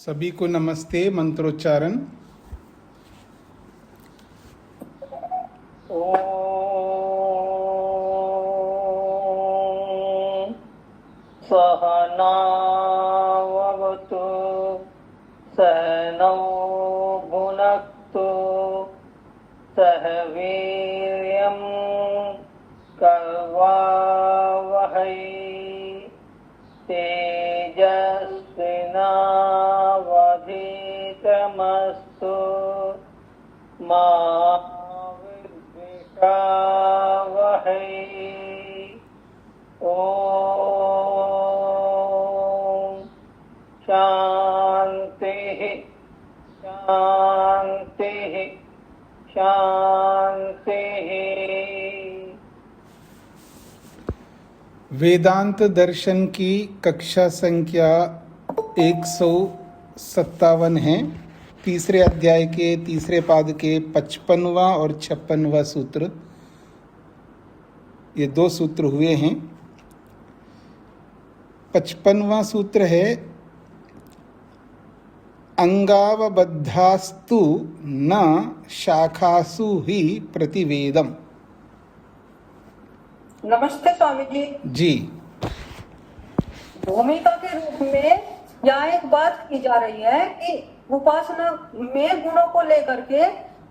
सभी को नमस्ते। मंत्रोच्चारण। ओम सहनावतु सहनौ भुनक्तु सह वीर्यं कर्वावहै तेजस्विनावधीतमस्तु मा विद्विषावहै। ओम शांति शांति शांति। वेदांत दर्शन की कक्षा संख्या 157 है। तीसरे अध्याय के तीसरे पाद के 55वां और 56वां सूत्र, ये दो सूत्र हुए हैं। 55वां सूत्र है अंगावबद्धास्तु न शाखासु ही प्रतिवेदम। नमस्ते स्वामी जी। जी। भूमिका के रूप में यहाँ एक बात की जा रही है कि उपासना में गुणों को लेकर के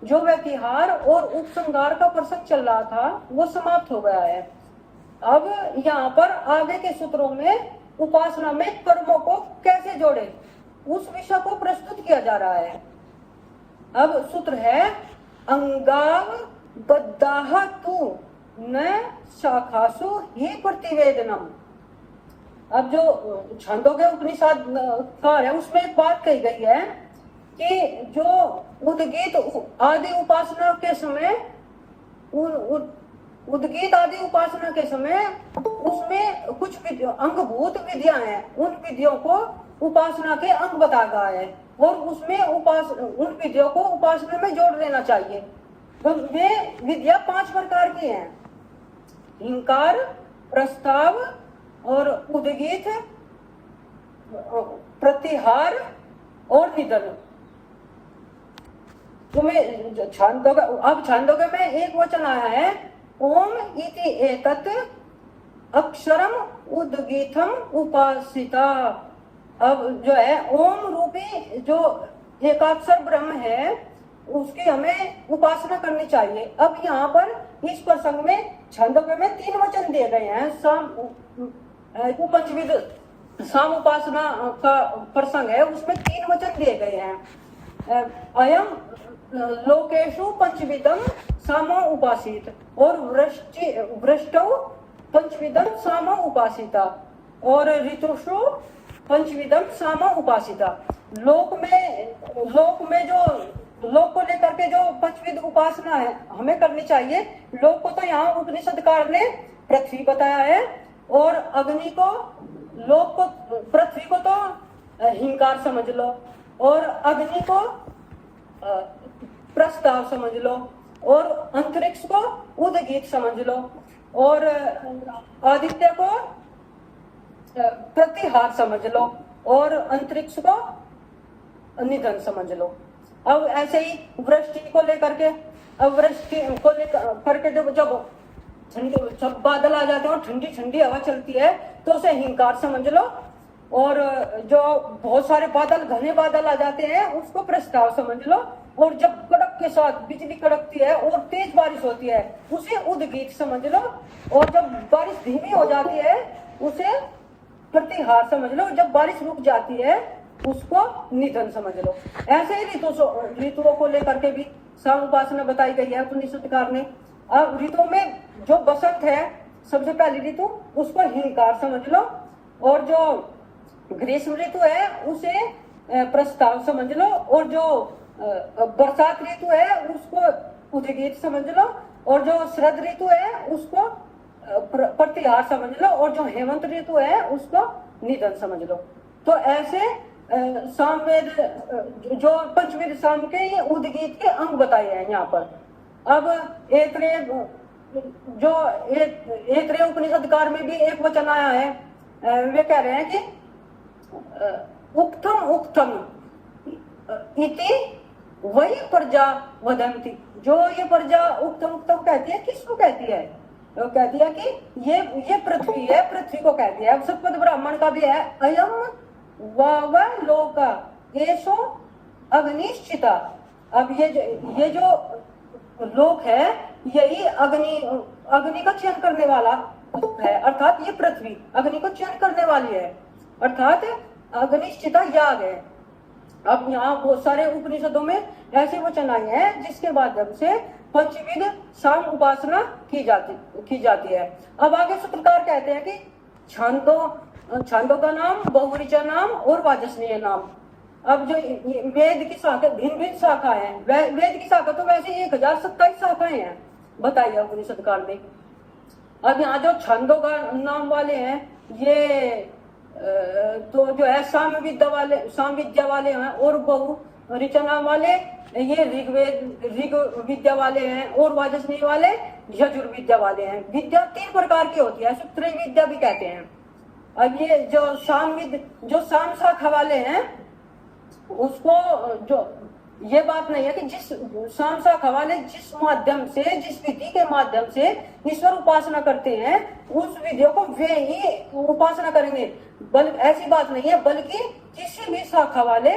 जो व्यतिहार और उपसंहार का प्रसंग चल रहा था वो समाप्त हो गया है। अब यहाँ पर आगे के सूत्रों में उपासना में कर्मों को कैसे जोड़े उस विषय को प्रस्तुत किया जा रहा है। अब सूत्र है अंगावबद्धाः तु न शाखासु ही प्रतिवेदनम। अब जो छंदोग्य उपनिषद कार है उसमें एक बात कही गई है कि जो उद्गीत आदि उपासना के समय उद्गीत आदि उपासना के समय उसमें कुछ अंगभूत विधियां हैं, उन विधियों को उपासना के अंग बताया गया है और उसमें उन विधियों को उपासना में जोड़ देना चाहिए। तो वे विधियां 5 प्रकार की हैं: हिंकार, प्रस्ताव और उद्गीत, प्रतिहार और निधन। तुम्हें छांदोग्य में एक वचन आया है ओम इति एतत् अक्षरम उद्गीतम उपासिता। अब जो है ओम रूपी जो एकाक्षर ब्रह्म है उसकी हमें उपासना करनी चाहिए। अब यहाँ पर इस प्रसंग में छंदोग्य में 3 वचन दिए गए हैं। पंचविध साम उपासना का प्रसंग है, उसमें 3 वचन दिए गए हैं। अयम लोकेशु पंचविधम सामो उपासित और वृष्टौ पंचविधम सामो उपासिता और ऋतुषु पंचविधम सामो उपासिता। लोक में जो लोक को लेकर के जो पंचविध उपासना है हमें करनी चाहिए। लोक को तो यहाँ उपनिषदकार ने पृथ्वी बताया है और अग्नि को लोक को पृथ्वी को तो हिंकार समझ लो और अग्नि को प्रस्ताव समझ लो और अंतरिक्ष को उद्गीत समझ लो और आदित्य को प्रतिहार समझ लो और अंतरिक्ष को निधन समझ लो। अब ऐसे ही वृष्टि को लेकर के जब बादल आ जाते हैं और ठंडी ठंडी हवा चलती है तो उसे हिंकार समझ लो और जो बहुत सारे बादल घने बादल आ जाते हैं उसको प्रस्ताव समझ लो और जब कड़क के साथ बिजली कड़कती है और तेज बारिश होती है उसे उद्गीत समझ लो और जब बारिश धीमी हो जाती है उसे प्रतिहार समझ लो, जब बारिश रुक जाती है उसको निधन समझ लो। ऐसे ही ऋतुओं को लेकर के भी साम उपासना बताई गई है उपनिषदकार ने। अब ऋतुओं में जो बसंत है सबसे पहली ऋतु उसको हिंकार समझ लो और जो ग्रीष्म ऋतु है उसे प्रस्ताव समझ लो और जो बरसात ऋतु है उसको उद्गीत समझ लो और जो शरद ऋतु है उसको प्रतिहार समझ लो और जो हेमंत ऋतु है उसको निधन समझ लो। तो ऐसे सामवेद जो पंचवेद साम के ये उद्गीत के अंग बताए हैं यहाँ पर। अब ऐतरेय उपनिषदकार में भी एक वचन आया है, वे कह रहे हैं कि उक्तम इति वही प्रजा वदंती। जो ये प्रजा उक्तम उक्तम कहती है, किसको कहती है? तो कहती है कि ये पृथ्वी है, पृथ्वी को कहती है। अब सतपथ ब्राह्मण का भी है, अयम वाव लोक एषो अग्निश्चिता। अब ये जो लोक है, यही अग्नि का चयन करने वाला है, अर्थात ये पृथ्वी अग्नि को चयन करने वाली है, अर्थात अग्निश्चिता याग है। अब यहाँ बहुत सारे उपनिषदों में ऐसे वचन आए हैं जिसके माध्यम से पंचविध साम उपासना की जाती है। अब आगे सूत्रकार कहते हैं कि छंदों का नाम, बहुऋचा नाम और वाजस्नेय नाम। अब जो वेद की शाखा, भिन्न भिन्न शाखाएं हैं, वेद की शाखा तो वैसे 1027 शाखाएं हैं बताइए उपनिषदकार ने। अब यहाँ जो छंदों का नाम वाले हैं, ये तो जो है साम विद्या वाले हैं, और बहु ऋचा नाम वाले ये ऋग विद्या वाले हैं, और वाजस्नेय वाले यजुर्विद्या वाले हैं। विद्या 3 प्रकार की होती है, त्रय विद्या भी कहते हैं। अब ये जो साम शाखा वाले हैं, उसको जो ये बात नहीं है कि जिस साम शाखा वाले जिस माध्यम से, जिस विधि के माध्यम से ईश्वर उपासना करते हैं, उस विधियों को वे ही उपासना करेंगे, बल्कि ऐसी बात नहीं है, बल्कि किसी भी शाखा वाले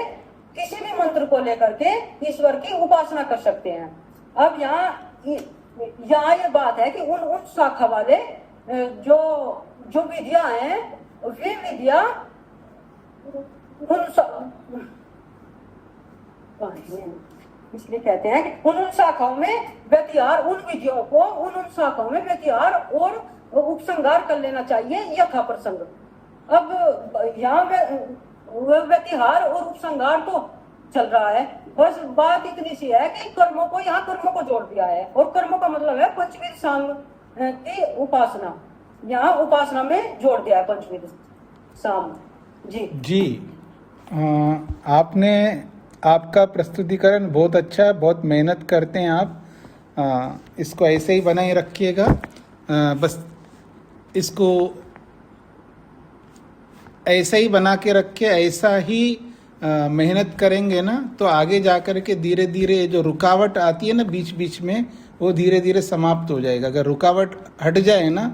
किसी भी मंत्र को लेकर के ईश्वर की उपासना कर सकते हैं। अब यहाँ ये बात है कि उन शाखा वाले जो विधियां हैं, वे विधियां इसलिए कहते हैं कि उन शाखाओं में व्यतिहार, उन विधियों को उन शाखाओं में व्यतिहार और उपसंहार कर लेना चाहिए यथा प्रसंग। अब यहाँ व्यतिहार और उपसंहार तो चल रहा है, बस बात इतनी सी है कि कर्मों को जोड़ दिया है, और कर्मों का मतलब है पंचविध साम की उपासना। यहाँ उपासना में जोड़ दिया है पंचविध साम। जी आपका प्रस्तुतिकरण बहुत अच्छा है, बहुत मेहनत करते हैं आप। इसको ऐसे ही बनाए रखिएगा। बस इसको ऐसा ही बना के रखे, ऐसा ही मेहनत करेंगे ना, तो आगे जा कर के धीरे धीरे जो रुकावट आती है ना बीच बीच में, वो धीरे धीरे समाप्त हो जाएगा। अगर रुकावट हट जाए ना,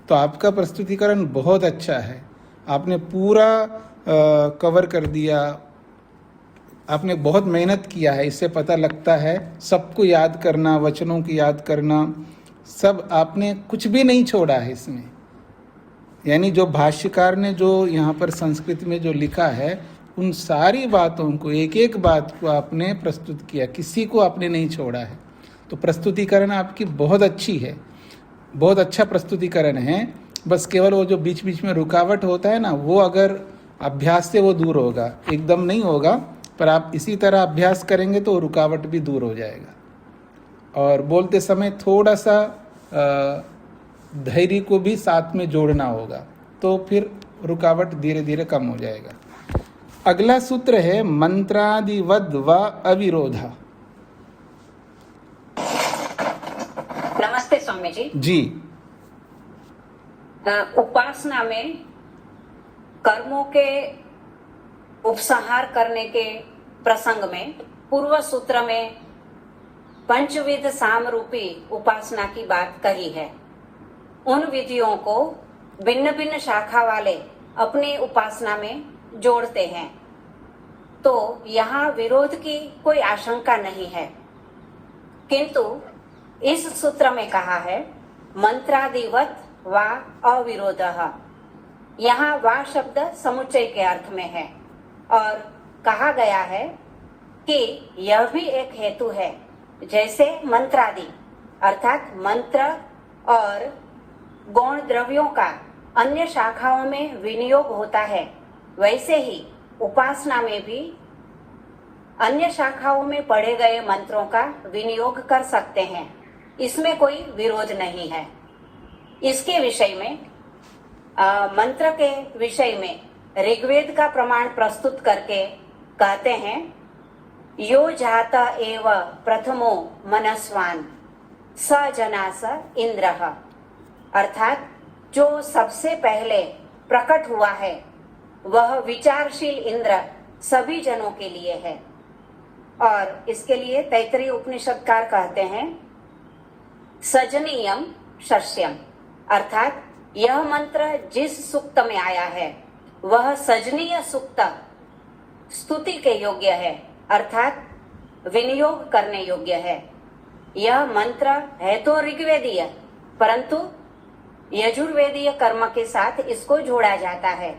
तो आपका प्रस्तुतिकरण बहुत अच्छा है। आपने पूरा कवर कर दिया, आपने बहुत मेहनत किया है, इससे पता लगता है। सबको याद करना, वचनों की याद करना, सब आपने कुछ भी नहीं छोड़ा है इसमें। यानी जो भाष्यकार ने जो यहाँ पर संस्कृत में जो लिखा है, उन सारी बातों को, एक एक बात को आपने प्रस्तुत किया, किसी को आपने नहीं छोड़ा है। तो प्रस्तुतिकरण आपकी बहुत अच्छी है, बहुत अच्छा प्रस्तुतिकरण है। बस केवल वो जो बीच बीच में रुकावट होता है ना, वो अगर अभ्यास से वो दूर होगा, एकदम नहीं होगा, पर आप इसी तरह अभ्यास करेंगे तो रुकावट भी दूर हो जाएगा। और बोलते समय थोड़ा सा धैर्य को भी साथ में जोड़ना होगा, तो फिर रुकावट धीरे धीरे कम हो जाएगा। अगला सूत्र है मंत्रादिवद व अविरोधा। नमस्ते स्वामी जी। जी। उपासना में कर्मों के उपसंहार करने के प्रसंग में पूर्व सूत्र में पंचविध साम रूपी उपासना की बात कही है। उन विधियों को भिन्न भिन्न शाखा वाले अपनी उपासना में जोड़ते हैं, तो यहाँ विरोध की कोई आशंका नहीं है। किंतु इस सूत्र में कहा है मंत्रादिवत वा अविरोधः। यहाँ वा शब्द समुच्चय के अर्थ में है, और कहा गया है कि यह भी एक हेतु है, जैसे मंत्रादि अर्थात मंत्र और गौण द्रव्यों का अन्य शाखाओं में विनियोग होता है, वैसे ही उपासना में भी अन्य शाखाओं में पढ़े गए मंत्रों का विनियोग कर सकते हैं। इसमें कोई विरोध नहीं है। इसके विषय में मंत्र के विषय में ऋग्वेद का प्रमाण प्रस्तुत करके कहते हैं, यो जाता एव प्रथमो मनस्वान स जनास इंद्रः। अर्थात जो सबसे पहले प्रकट हुआ है वह विचारशील इंद्र सभी जनों के लिए है। और इसके लिए तैतरीय उपनिषदकार कहते हैं सजनीयम शस्यम, अर्थात यह मंत्र जिस सूक्त में आया है वह सजनीय सूक्त स्तुति के योग्य है, अर्थात विनियोग करने योग्य है। यह मंत्र है तो ऋग्वेदीय, परंतु यजुर्वेदीय कर्म के साथ इसको जोड़ा जाता है,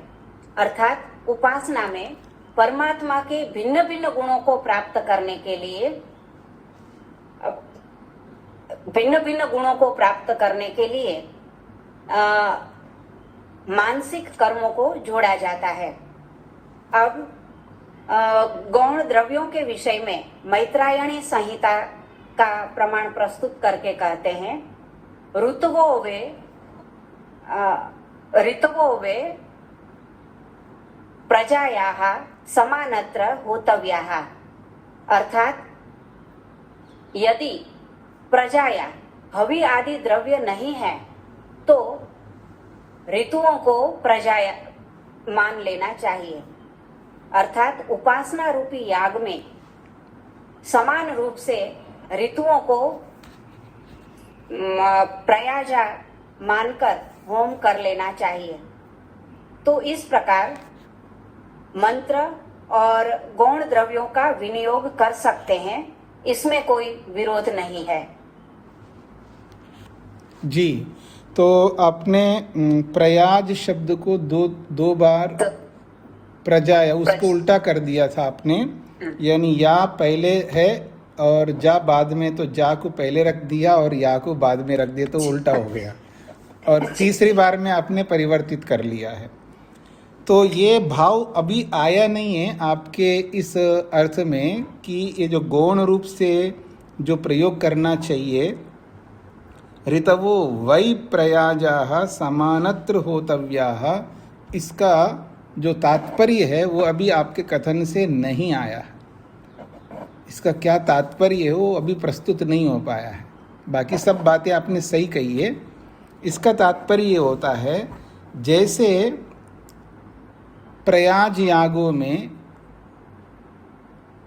अर्थात उपासना में परमात्मा के भिन्न भिन्न गुणों को प्राप्त करने के लिए मानसिक कर्मों को जोड़ा जाता है। अब गौण द्रव्यों के विषय में मैत्रायणी संहिता का प्रमाण प्रस्तुत करके कहते हैं ऋतवो वे प्रजायाः समानत्र होतव्याः, अर्थात यदि प्रजाया हवि आदि द्रव्य नहीं है तो ऋतुओं को प्रजाया मान लेना चाहिए, अर्थात उपासना रूपी याग में समान रूप से ऋतुओं को प्रयाजा मानकर होम कर लेना चाहिए। तो इस प्रकार मंत्र और गौण द्रव्यों का विनियोग कर सकते हैं, इसमें कोई विरोध नहीं है। जी, तो आपने प्रयाज शब्द को दो बार प्रजाया उसको उल्टा कर दिया था आपने, यानी या पहले है और जा बाद में, तो जा को पहले रख दिया और या को बाद में रख दिया तो उल्टा हो गया, और तीसरी बार में आपने परिवर्तित कर लिया है। तो ये भाव अभी आया नहीं है आपके इस अर्थ में कि ये जो गौण रूप से जो प्रयोग करना चाहिए, ऋतवो वै प्रयाजाः समानत्र होतव्याः, इसका जो तात्पर्य है वो अभी आपके कथन से नहीं आया है। इसका क्या तात्पर्य है वो अभी प्रस्तुत नहीं हो पाया है। बाकी सब बातें आपने सही कही है। इसका तात्पर्य ये होता है जैसे प्रयाज यागों में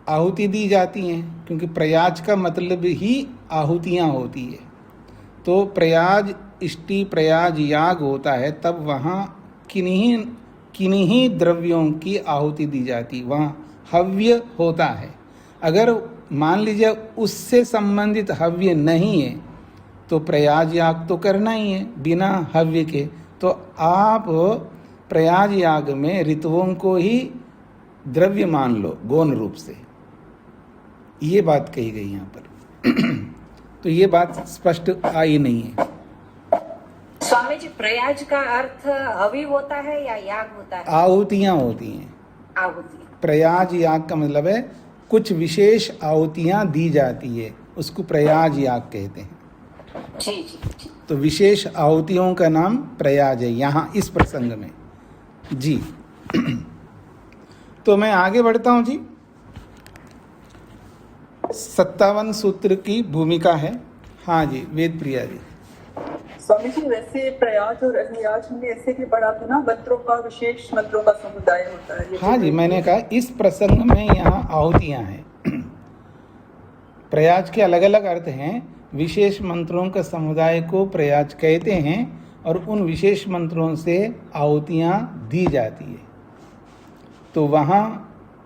आहुति दी जाती हैं, क्योंकि प्रयाज का मतलब ही आहुतियाँ होती है, तो प्रयाज इष्टि प्रयाज याग होता है, तब वहाँ किन्हीं द्रव्यों की आहुति दी जाती, वहाँ हव्य होता है। अगर मान लीजिए उससे संबंधित हव्य नहीं है तो प्रयाज याग तो करना ही है बिना हव्य के। तो आप प्रयाज याग में ऋतुओं को ही द्रव्य मान लो गौण रूप से, ये बात कही गई यहाँ पर। तो ये बात स्पष्ट आई नहीं है। स्वामी जी, प्रयाज का अर्थ हवि होता है या याग होता है? आहुतियाँ होती हैं। आहुति। प्रयाज याग का मतलब है कुछ विशेष आहुतियाँ दी जाती है, उसको प्रयाज याग कहते हैं। जी जी जी। तो विशेष आहुतियों का नाम प्रयाज है यहाँ इस प्रसंग में जी। तो मैं आगे बढ़ता हूँ जी। 57 सूत्र की भूमिका है। हाँ जी, वेद प्रिया जी। स्वामी जी, वैसे प्रयाज और अनियाज हमने ऐसे भी पढ़ा था ना, मंत्रों का विशेष मंत्रों का समुदाय होता है। हाँ जी, मैंने कहा इस प्रसंग में यहाँ आहुतियाँ हैं। प्रयाज के अलग अलग अर्थ हैं। विशेष मंत्रों का समुदाय को प्रयाज कहते हैं और उन विशेष मंत्रों से आहुतियाँ दी जाती है। तो वहाँ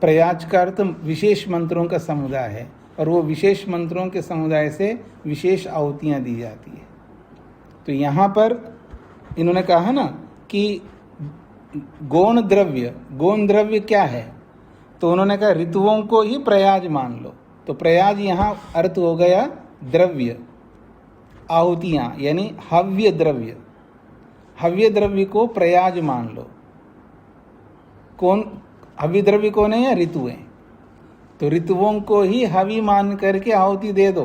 प्रयाज का अर्थ विशेष मंत्रों का समुदाय है और वो विशेष मंत्रों के समुदाय से विशेष आहुतियाँ दी जाती है। तो यहाँ पर इन्होंने कहा है ना कि गौण द्रव्य क्या है, तो उन्होंने कहा ऋतुओं को ही प्रयाज मान लो। तो प्रयाज यहाँ अर्थ हो गया द्रव्य, आहुतियाँ यानी हव्य द्रव्य। हव्य द्रव्य को प्रयाज मान लो। कौन हव्य द्रव्य कौन है? या ऋतुएं। तो ऋतुओं को ही हवि मान करके आहुति दे दो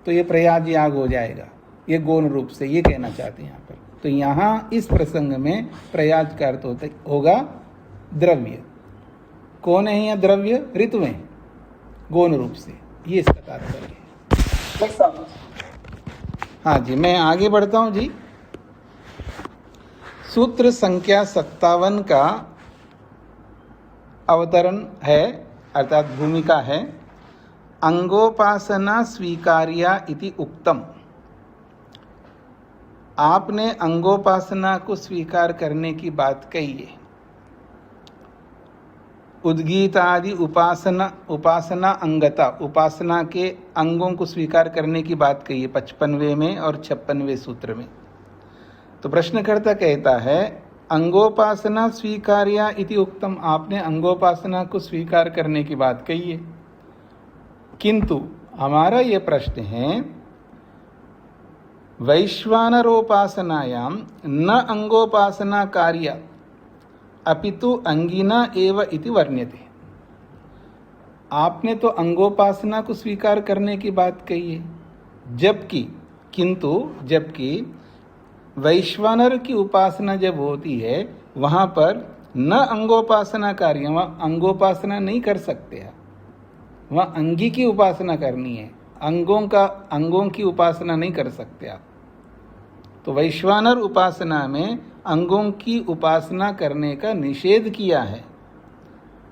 तो ये प्रयाज याग हो जाएगा। ये गौण रूप से ये कहना चाहते हैं यहाँ पर। तो यहाँ इस प्रसंग में प्रयाज का अर्थ होगा द्रव्य। कौन है यहाँ द्रव्य? ऋतुएं, गौण रूप से, ये इसका तात्पर्य है। हाँ जी, मैं आगे बढ़ता हूँ जी। सूत्र संख्या 57 का अवतरण है, अर्थात भूमिका है। अंगोपासना स्वीकार्या इति उक्तम। आपने अंगोपासना को स्वीकार करने की बात कही है। उद्गीत आदि उपासना अंगता, उपासना के अंगों को स्वीकार करने की बात कही है 55वें में और 56वें सूत्र में। तो प्रश्नकर्ता कहता है अंगोपासना स्वीकार्या इति उक्तम, आपने अंगोपासना को स्वीकार करने की बात कही है, किंतु हमारा ये प्रश्न है वैश्वानरोपासनायां न अंगोपासना कार्या अपितु अंगिना एव इति वर्ण्यते। आपने तो अंगोपासना को स्वीकार करने की बात कही है, जबकि वैश्वानर की उपासना जब होती है वहाँ पर न अंगोपासना कार्य, वहाँ अंगोपासना नहीं कर सकते हैं, वहाँ अंगी की उपासना करनी है, अंगों की उपासना नहीं कर सकते आप। तो वैश्वानर उपासना में अंगों की उपासना करने का निषेध किया है,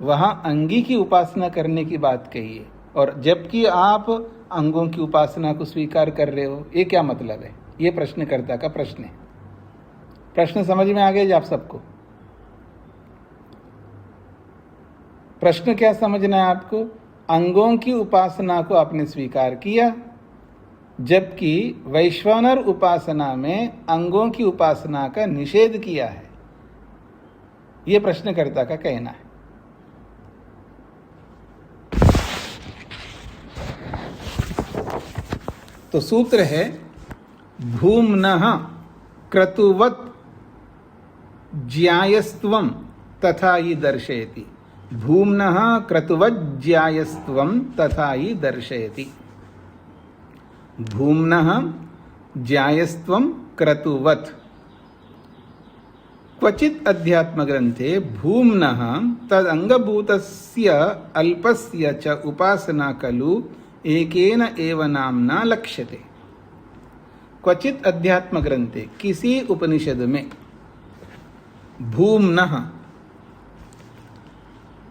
वहाँ अंगी की उपासना करने की बात कही है, और जबकि आप अंगों की उपासना को स्वीकार कर रहे हो, ये क्या मतलब है? ये प्रश्नकर्ता का प्रश्न है। प्रश्न समझ में आ गया आप सबको? प्रश्न क्या समझना है आपको? अंगों की उपासना को आपने स्वीकार किया, जबकि वैश्वानर उपासना में अंगों की उपासना का निषेध किया है, यह प्रश्नकर्ता का कहना है। तो सूत्र है भूम्नः क्रतुवत् ज्यायस्त्वं तथा ही दर्शयति। भूम्नः क्रतुवत् ज्यायस्त्वं तथा ही दर्शयति। भूम्नः ज्यायस्त्वं क्रतुवत्। क्वचित् अध्यात्मग्रन्थे भूम्नः तदंगभूतस्य अल्पस्य च उपासना खलु एकेन एव नाम्ना लक्ष्यते। क्वचित अध्यात्म ग्रंथे, किसी उपनिषद में भूम्नः,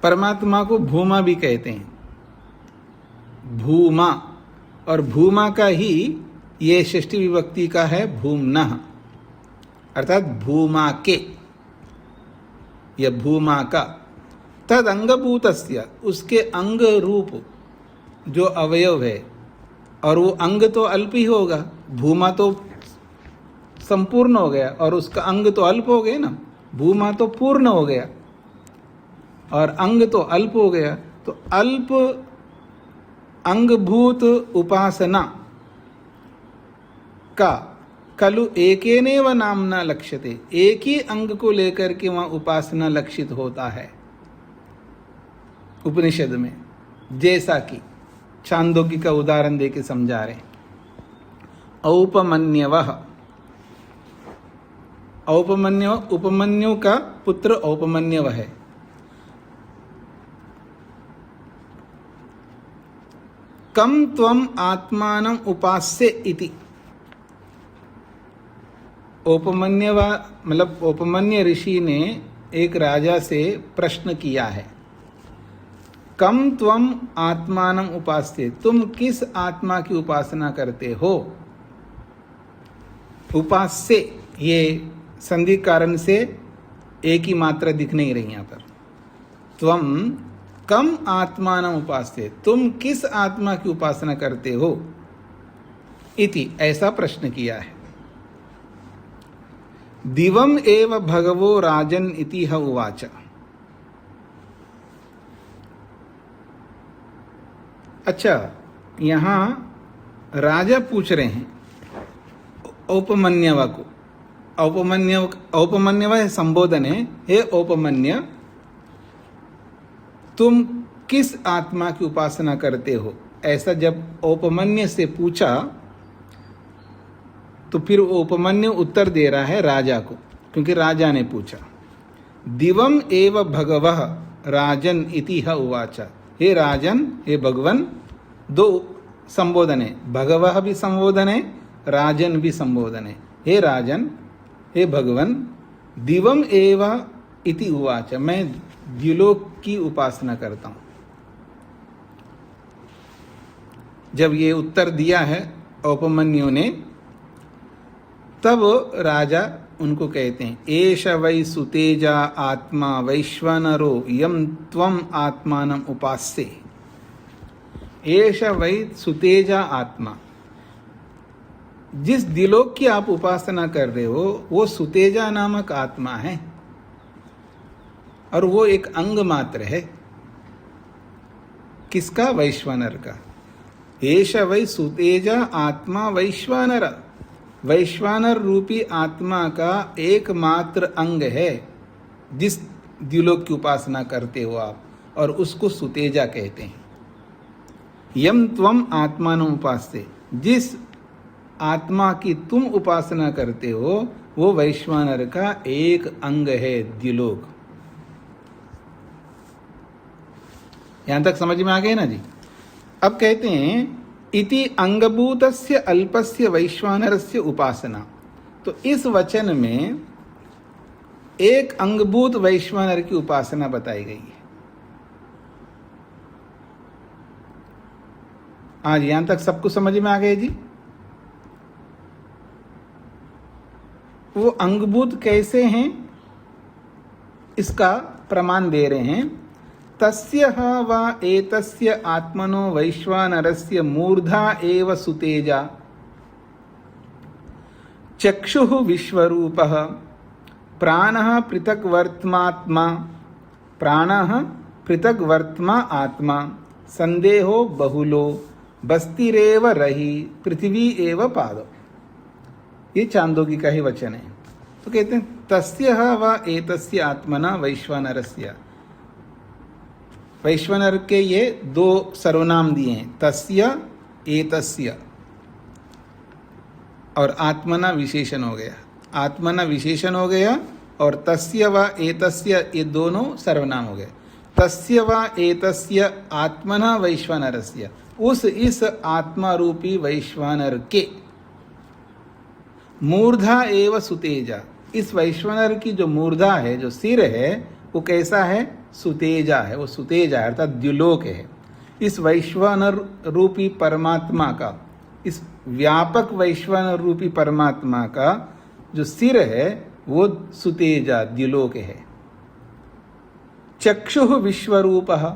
परमात्मा को भूमा भी कहते हैं, भूमा, और भूमा का ही ये षष्ठी विभक्ति का है भूम्नः, अर्थात भूमा के या भूमा का। तद अंगभूतस्य, उसके अंग रूप जो अवयव है, और वो अंग तो अल्प ही होगा, भूमा तो संपूर्ण हो गया और उसका अंग तो अल्प हो गया ना। भूमा तो पूर्ण हो गया और अंग तो अल्प हो गया। तो अल्प अंगभूत उपासना का खलु एकेनेव नामना लक्ष्यते, एक ही अंग को लेकर के वहाँ उपासना लक्षित होता है उपनिषद में, जैसा कि छांदोग्य का उदाहरण देके समझा रहे। औपमन्यवः, उपमन्यु का पुत्र औपमन्यव है। कम त्वम आत्मानं उपास्य इति। औपमन्यव मतलब औपमन्य ऋषि ने एक राजा से प्रश्न किया है, कम त्वम आत्मानं उपास्ते, तुम किस आत्मा की उपासना करते हो? उपास्य, ये संधि कारण से एक ही मात्रा दिख नहीं रही यहाँ पर। त्वम कम आत्मानं उपास्ते, तुम किस आत्मा की उपासना करते हो? इति, ऐसा प्रश्न किया है। दिवम एव भगवो राजन इति ह उवाच। अच्छा, यहाँ राजा पूछ रहे हैं औपमन्यव को। औपमन्यव है संबोधन है, हे औपमन्य, तुम किस आत्मा की उपासना करते हो? ऐसा जब औपमन्य से पूछा तो फिर औपमन्य उत्तर दे रहा है राजा को, क्योंकि राजा ने पूछा। दिवम एव भगवः राजन इति ह उवाच। हे राजन, हे भगवन, दो संबोधन है, भगवः भी संबोधन है, राजन भी संबोधन है। हे राजन, हे भगवन, दिवम एव इति उवाच, मैं द्युलोक की उपासना करता हूँ। जब ये उत्तर दिया है औपमन्यु ने, तब राजा उनको कहते हैं एष वै सुतेजा आत्मा वैश्वानरो यम त्वम आत्मानम उपास्ये। एष वै सुतेजा आत्मा, जिस दिलोक की आप उपासना कर रहे हो वो सुतेजा नामक आत्मा है, और वो एक अंग मात्र है। किसका? वैश्वानर का। एष वै सुतेजा आत्मा वैश्वानर, वैश्वानर रूपी आत्मा का एकमात्र अंग है जिस दिलोक की उपासना करते हो आप, और उसको सुतेजा कहते हैं। यम त्वम आत्मानं उपास्ये, जिस आत्मा की तुम उपासना करते हो वो वैश्वानर का एक अंग है दिलोक। यहां तक समझ में आ गए ना जी? अब कहते हैं इति अंगभूतस्य अल्पस्य वैश्वानरस्य उपासना। तो इस वचन में एक अंगभूत वैश्वानर की उपासना बताई गई है। आज यहां तक सबको समझ में आ गए जी? वो अंगभूत कैसे हैं इसका प्रमाण दे रहे हैं। तस्य वा एतस्य आत्मनो वैश्वानरस्य मूर्धा एव सुतेजा चक्षुः विश्वरूपः प्राणः पृथक् वर्त्मात्मा, प्राणः पृथक् वर्त्मा आत्मा, संदेहो बहुलो बस्तिरेव रही पृथ्वी एव पादो। ये चांदोगी का ही वचन है। तो कहते हैं तस्य व एतस्य आत्मना वैश्वानरस्य, वैश्वानर के ये दो सर्वनाम दिए हैं, तस्य एतस्य, और आत्मना विशेषण हो गया। आत्मना विशेषण हो गया और तस्य व एतस्य ये दोनों सर्वनाम हो गए। तस्य व एतस्य आत्मना वैश्वानरस्य, उस इस आत्मा रूपी वैश्वानर के, मूर्धा एव सुतेजा, इस वैश्वानर की जो मूर्धा है, जो सिर है, वो कैसा है? सुतेजा है। वो सुतेजा है अर्थात द्युलोक है। इस वैश्वानर रूपी परमात्मा का, इस व्यापक वैश्वानर रूपी परमात्मा का जो सिर है वो सुतेजा द्युलोक है। चक्षुः विश्वरूपः,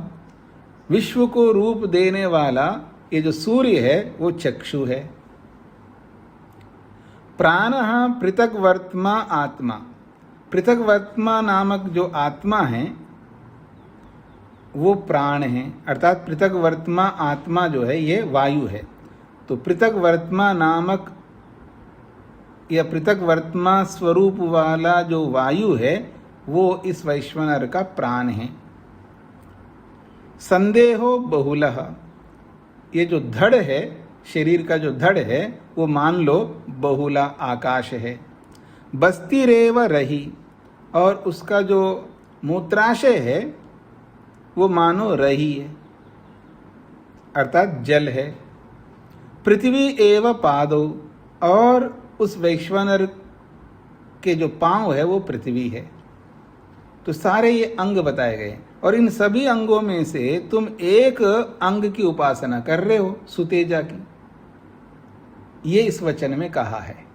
विश्व को रूप देने वाला ये जो सूर्य है वो चक्षु है। प्राणः पृथक वर्त्मा आत्मा, पृथक वर्त्मा नामक जो आत्मा है वो प्राण है, अर्थात पृथक वर्त्मा आत्मा जो है ये वायु है। तो पृथक वर्त्मा नामक या पृथक वर्त्मा स्वरूप वाला जो वायु है वो इस वैश्वानर का प्राण है। संदेहो बहुलः, ये जो धड़ है, शरीर का जो धड़ है वो मान लो बहुला आकाश है। बस्तिरेव रही, और उसका जो मूत्राशय है वो मानो रही है, अर्थात जल है। पृथ्वी एव पादो, और उस वैश्वानर के जो पांव है वो पृथ्वी है। तो सारे ये अंग बताए गए, और इन सभी अंगों में से तुम एक अंग की उपासना कर रहे हो, सुतेजा की। ये इस वचन में कहा है।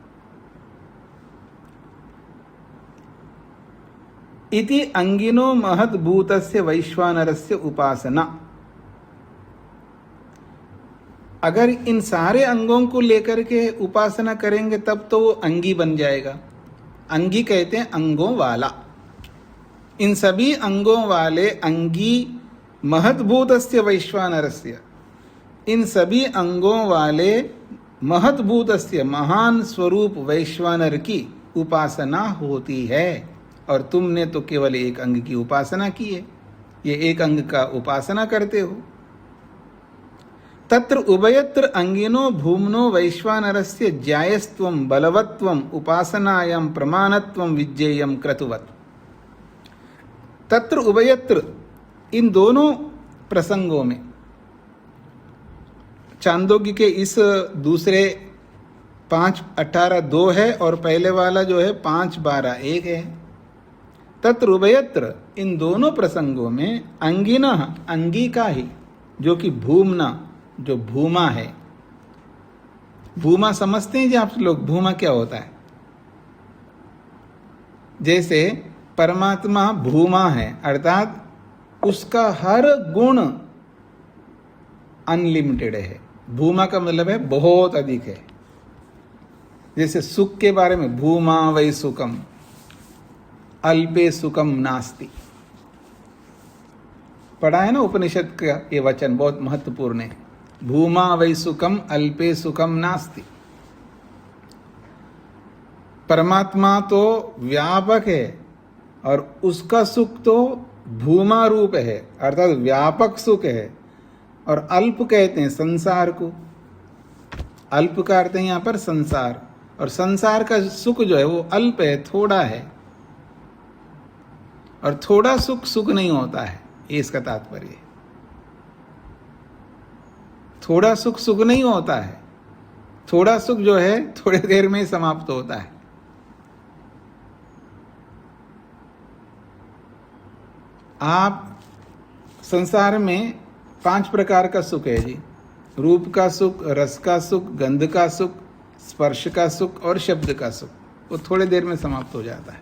इति अंगिनो महद्भूतस्य वैश्वानरस्य उपासना। अगर इन सारे अंगों को लेकर के उपासना करेंगे तब तो वो अंगी बन जाएगा। अंगी कहते हैं अंगों वाला। इन सभी अंगों वाले अंगी महद्भूतस्य वैश्वानरस्य, इन सभी अंगों वाले महद्भूतस्य महान स्वरूप वैश्वानर की उपासना होती है। और तुमने तो केवल एक अंग की उपासना की है, ये एक अंग का उपासना करते हो। तत्र उभयत्र अंगिनो भूमनो वैश्वानरस्य ज्यायस्त्वं बलवत्वं उपासनायां प्रमाणत्वं विज्ञेयं क्रतुवत्। तत्र उभयत्र, इन दोनों प्रसंगों में, चांदोग्य के इस दूसरे 5:18 2 है और पहले वाला जो है 5:12 1 है। तत्र उभयत्र, इन दोनों प्रसंगों में अंगिना, अंगी का ही, जो कि भूमना जो भूमा है, भूमा समझते हैं जी आप लोग? भूमा क्या होता है? जैसे परमात्मा भूमा है, अर्थात उसका हर गुण अनलिमिटेड है। भूमा का मतलब है बहुत अधिक है। जैसे सुख के बारे में भूमा वै सुखम अल्पे सुखम नास्ति, पढ़ा है ना उपनिषद का ये वचन, बहुत महत्वपूर्ण है। भूमा वै सुखम अल्पे सुखम नास्ति। परमात्मा तो व्यापक है और उसका सुख तो भूमा रूप है, अर्थात व्यापक सुख है। और अल्प कहते हैं संसार को, अल्प का अर्थ है यहाँ पर संसार, और संसार का सुख जो है वो अल्प है, थोड़ा है। और थोड़ा सुख सुख नहीं होता है, ये इसका तात्पर्य है। थोड़ा सुख सुख नहीं होता है, थोड़ा सुख जो है थोड़ी देर में ही समाप्त होता है। आप संसार में 5 प्रकार का सुख है जी। रूप का सुख, रस का सुख, गंध का सुख, स्पर्श का सुख और शब्द का सुख। वो थोड़ी देर में समाप्त हो जाता है।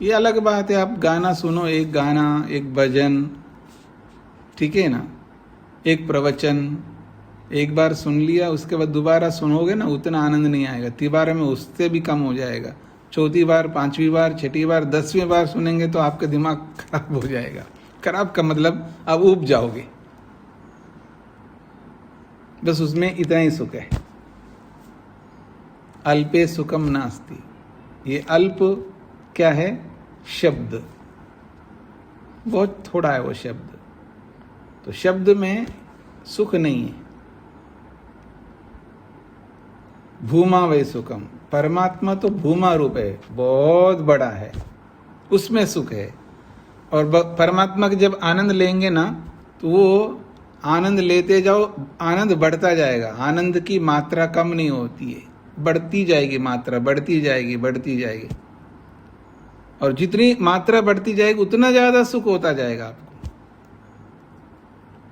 ये अलग बात है, आप गाना सुनो, एक गाना, एक भजन, ठीक है ना, एक प्रवचन, एक बार सुन लिया, उसके बाद दोबारा सुनोगे ना, उतना आनंद नहीं आएगा। तिबारा में उससे भी कम हो जाएगा। चौथी बार, 5वीं बार, 6ठी बार, 10वीं बार सुनेंगे तो आपका दिमाग खराब हो जाएगा। खराब का मतलब आप ऊब जाओगे। बस उसमें इतना ही सुख है। अल्पे सुखम नास्ति। ये अल्प क्या है? शब्द, बहुत थोड़ा है वो शब्द। तो शब्द में सुख नहीं है। भूमा वै सुखम, परमात्मा तो भूमा रूप है, बहुत बड़ा है, उसमें सुख है। और परमात्मा के जब आनंद लेंगे ना, तो वो आनंद लेते जाओ, आनंद बढ़ता जाएगा। आनंद की मात्रा कम नहीं होती है, बढ़ती जाएगी मात्रा, बढ़ती जाएगी, बढ़ती जाएगी। और जितनी मात्रा बढ़ती जाएगी उतना ज़्यादा सुख होता जाएगा आपको।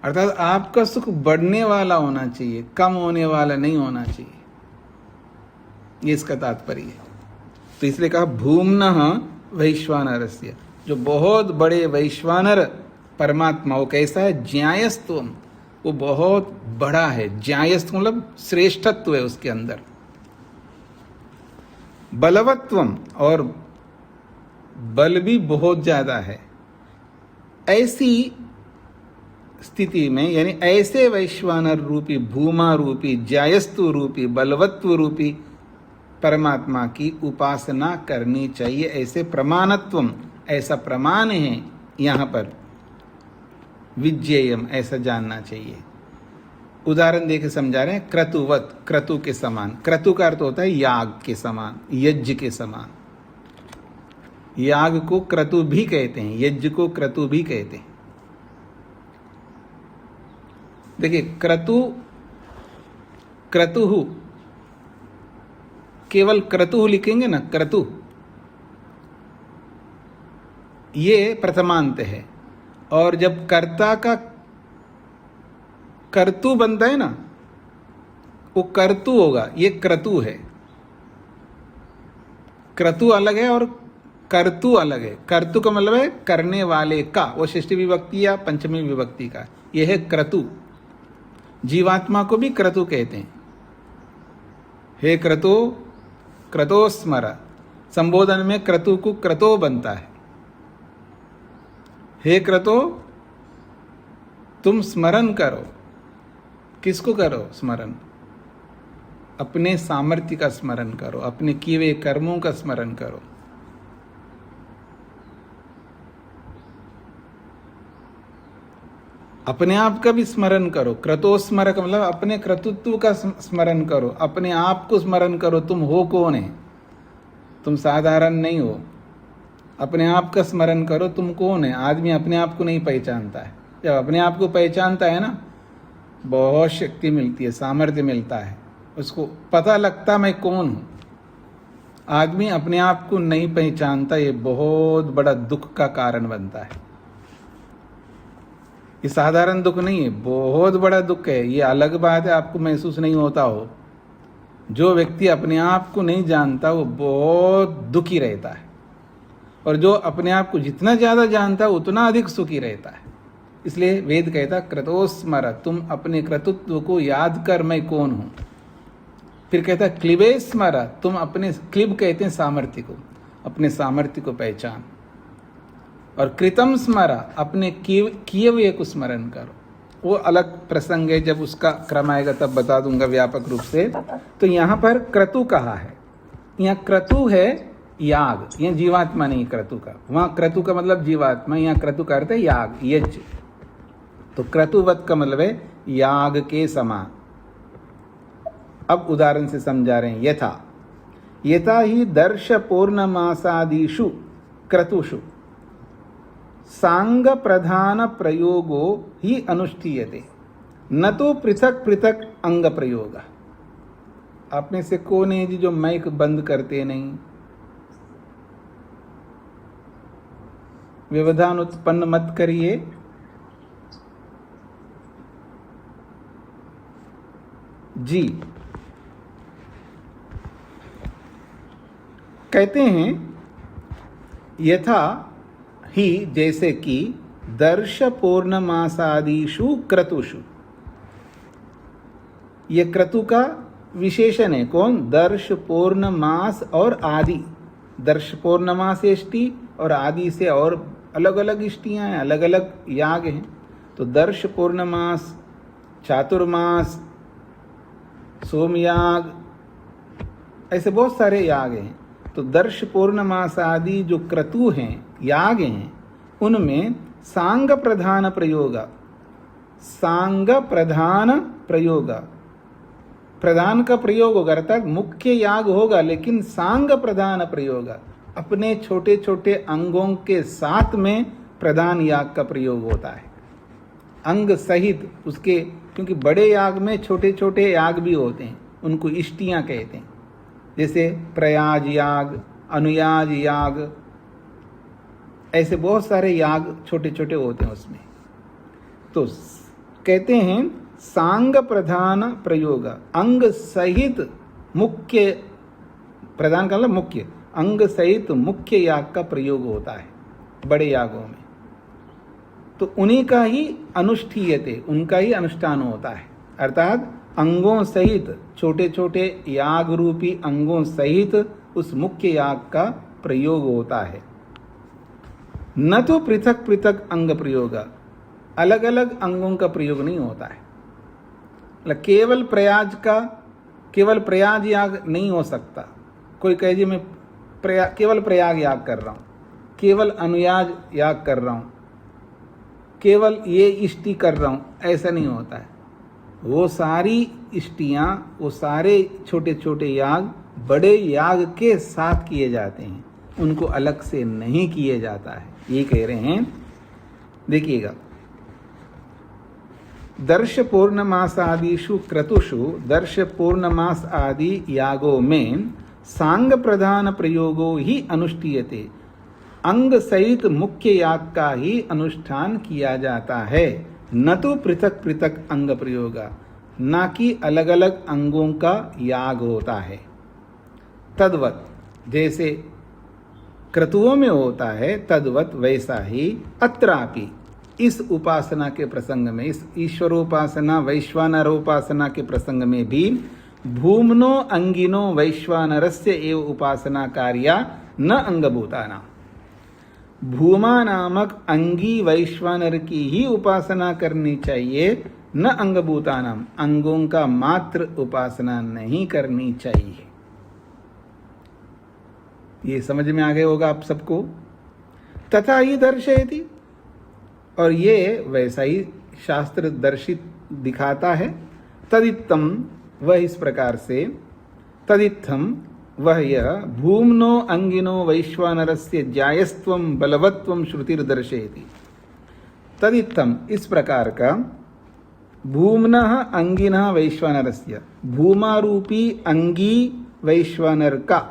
अर्थात आपका सुख बढ़ने वाला होना चाहिए, कम होने वाला नहीं होना चाहिए। ये इसका तात्पर्य है। तो इसलिए कहा भूम्नः वैश्वानरस्य, जो बहुत बड़े वैश्वानर परमात्मा, वो कैसा है? ज्ञायस्त्वम, वो बहुत बड़ा है। ज्ञायस्त्व मतलब श्रेष्ठत्व है उसके अंदर। बलवत्वम, और बल भी बहुत ज्यादा है। ऐसी स्थिति में, यानी ऐसे वैश्वानर रूपी, भूमा रूपी, ज्यायस्तु रूपी, बलवत्व रूपी परमात्मा की उपासना करनी चाहिए। ऐसे प्रमाणत्वम, ऐसा प्रमाण है यहाँ पर। विज्ञेयम, ऐसा जानना चाहिए। उदाहरण देके समझा रहे हैं। क्रतुवत, क्रतु के समान। क्रतु का अर्थ होता है याग के समान, यज्ञ के समान। याग को क्रतु भी कहते हैं, यज्ञ को क्रतु भी कहते हैं। देखिए, क्रतुहु, केवल क्रतुहु लिखेंगे ना, क्रतु, ये प्रथमांत है। और जब कर्ता का कर्तु बनता है ना, वो कर्तु होगा, ये क्रतु है। क्रतु अलग है और कर्तु अलग है। कर्तु का मतलब है करने वाले का, वो षष्ठी विभक्ति या पंचमी विभक्ति का, यह है क्रतु। जीवात्मा को भी क्रतु कहते हैं। हे क्रतु, क्रतो स्मर, संबोधन में क्रतु को क्रतो बनता है। हे क्रतो, तुम स्मरण करो। किसको करो स्मरण? अपने सामर्थ्य का स्मरण करो, अपने किए हुए कर्मों का स्मरण करो। अपने आप का भी स्मरण करो। क्रतोस्मर का मतलब अपने क्रतुत्व का स्मरण करो, अपने आप को स्मरण करो। तुम हो कौन है? तुम साधारण नहीं हो। अपने आप का स्मरण करो, तुम कौन है? आदमी अपने आप को नहीं पहचानता है। जब अपने आप को पहचानता है ना, बहुत शक्ति मिलती है, सामर्थ्य मिलता है, उसको पता लगता मैं कौन हूँ। आदमी अपने आप को नहीं पहचानता, ये बहुत बड़ा दुख का कारण बनता है। ये साधारण दुख नहीं है, बहुत बड़ा दुख है। ये अलग बात है आपको महसूस नहीं होता हो। जो व्यक्ति अपने आप को नहीं जानता वो बहुत दुखी रहता है, और जो अपने आप को जितना ज़्यादा जानता है उतना अधिक सुखी रहता है। इसलिए वेद कहता क्रतोस्मर, तुम अपने कर्तृत्व को याद कर मैं कौन हूँ। फिर कहता क्लिबे स्मर, तुम अपने, क्लिब कहते हैं सामर्थ्य को, अपने सामर्थ्य को पहचान। और कृतम स्मर, अपने किए हुए को स्मरण करो। वो अलग प्रसंग है, जब उसका क्रम आएगा तब बता दूंगा व्यापक रूप से। तो यहाँ पर क्रतु कहा है, यहाँ क्रतु है याग, यहाँ जीवात्मा नहीं क्रतु का। वहाँ क्रतु का मतलब जीवात्मा, यहाँ क्रतु का अर्थ है याग, यज्ञ। तो क्रतुवत का मतलब है याग के समान। अब उदाहरण से समझा रहे हैं। यथा ही दर्श पौर्णमासादिषु क्रतुषु सांग प्रधान प्रयोगो ही अनुष्ठीयते, न तो पृथक पृथक अंग प्रयोग। आप में से कौन है जी जो माइक बंद करते नहीं? व्यवधान उत्पन्न मत करिए। जी, कहते हैं यथा ही, जैसे कि दर्श पौर्णमासादिषु क्रतुषु। ये क्रतु का विशेषण है। कौन? दर्श, पौर्णमास और आदि। दर्श पौर्णमास इष्टि और आदि से और अलग अलग इष्टियाँ हैं, अलग अलग याग हैं। तो दर्श पौर्णमास, चातुर्मास, सोमयाग, ऐसे बहुत सारे याग हैं। तो दर्श पौर्णमास आदि जो क्रतु हैं, याग हैं, उनमें सांग प्रधान प्रयोग, सांग प्रधान प्रयोग, प्रधान का प्रयोग होगा, अर्थात मुख्य याग होगा लेकिन सांग प्रधान प्रयोग, अपने छोटे छोटे अंगों के साथ में प्रधान याग का प्रयोग होता है, अंग सहित उसके। क्योंकि बड़े याग में छोटे छोटे याग भी होते हैं, उनको इष्टियां कहते हैं। जैसे प्रयाज याग, अनुयाज याग, ऐसे बहुत सारे याग छोटे छोटे होते हैं उसमें। तो कहते हैं सांग प्रधान प्रयोग, अंग सहित मुख्य, प्रधान का मतलब मुख्य, अंग सहित मुख्य याग का प्रयोग होता है बड़े यागों में। तो उन्हीं का ही अनुष्ठीयते, उनका ही अनुष्ठान होता है। अर्थात अंगों सहित, छोटे छोटे याग रूपी अंगों सहित उस मुख्य याग का प्रयोग होता है, न तो पृथक पृथक अंग प्रयोग, अलग अलग अंगों का प्रयोग नहीं होता है। मतलब केवल प्रयाग याग नहीं हो सकता। कोई कहे जी मैं केवल प्रयाग याग कर रहा हूँ, केवल अनुयाज याग कर रहा हूँ, केवल ये इष्टि कर रहा हूँ, ऐसा नहीं होता है। वो सारी इष्टियाँ, वो सारे छोटे छोटे याग बड़े याग के साथ किए जाते हैं, उनको अलग से नहीं किए जाता है, ये कह रहे हैं। देखिएगा, दर्श पौर्णमास आदिषु क्रतुषु, दर्श पौर्णमास आदि यागों में सांग प्रधान प्रयोगो ही अनुष्ठीयते, अंग सहित मुख्य याग का ही अनुष्ठान किया जाता है, न तो पृथक पृथक अंग प्रयोग, ना कि अलग अलग अंगों का याग होता है। तद्वत, जैसे क्रतुओं में होता है, तद्वत वैसा ही अत्रापि, इस उपासना के प्रसंग में, इस ईश्वरोपासना वैश्वानरोपासना के प्रसंग में भी भूमनो अंगिनो वैश्वानरस्य एव उपासना कार्या न अंगभूतानां, भूमा नामक अंगी वैश्वानर की ही उपासना करनी चाहिए, न अंगभूतानाम, अंगों का मात्र उपासना नहीं करनी चाहिए। ये समझ में आ गया होगा आप सबको। तथा ही दर्शयति, और ये वैसा ही शास्त्र दर्शित दिखाता है। तदित्तम, वह इस प्रकार से, तदित्थम वह यह, भूमनो अंगिनो वैश्वानरस्य जायस्त्वम बलवत्वम श्रुतिर्दर्शयति। तदित्थम, इस प्रकार का, भूमनः अंगिनः वैश्वानरस्य, भूमा रूपी अंगी वैश्वानर का,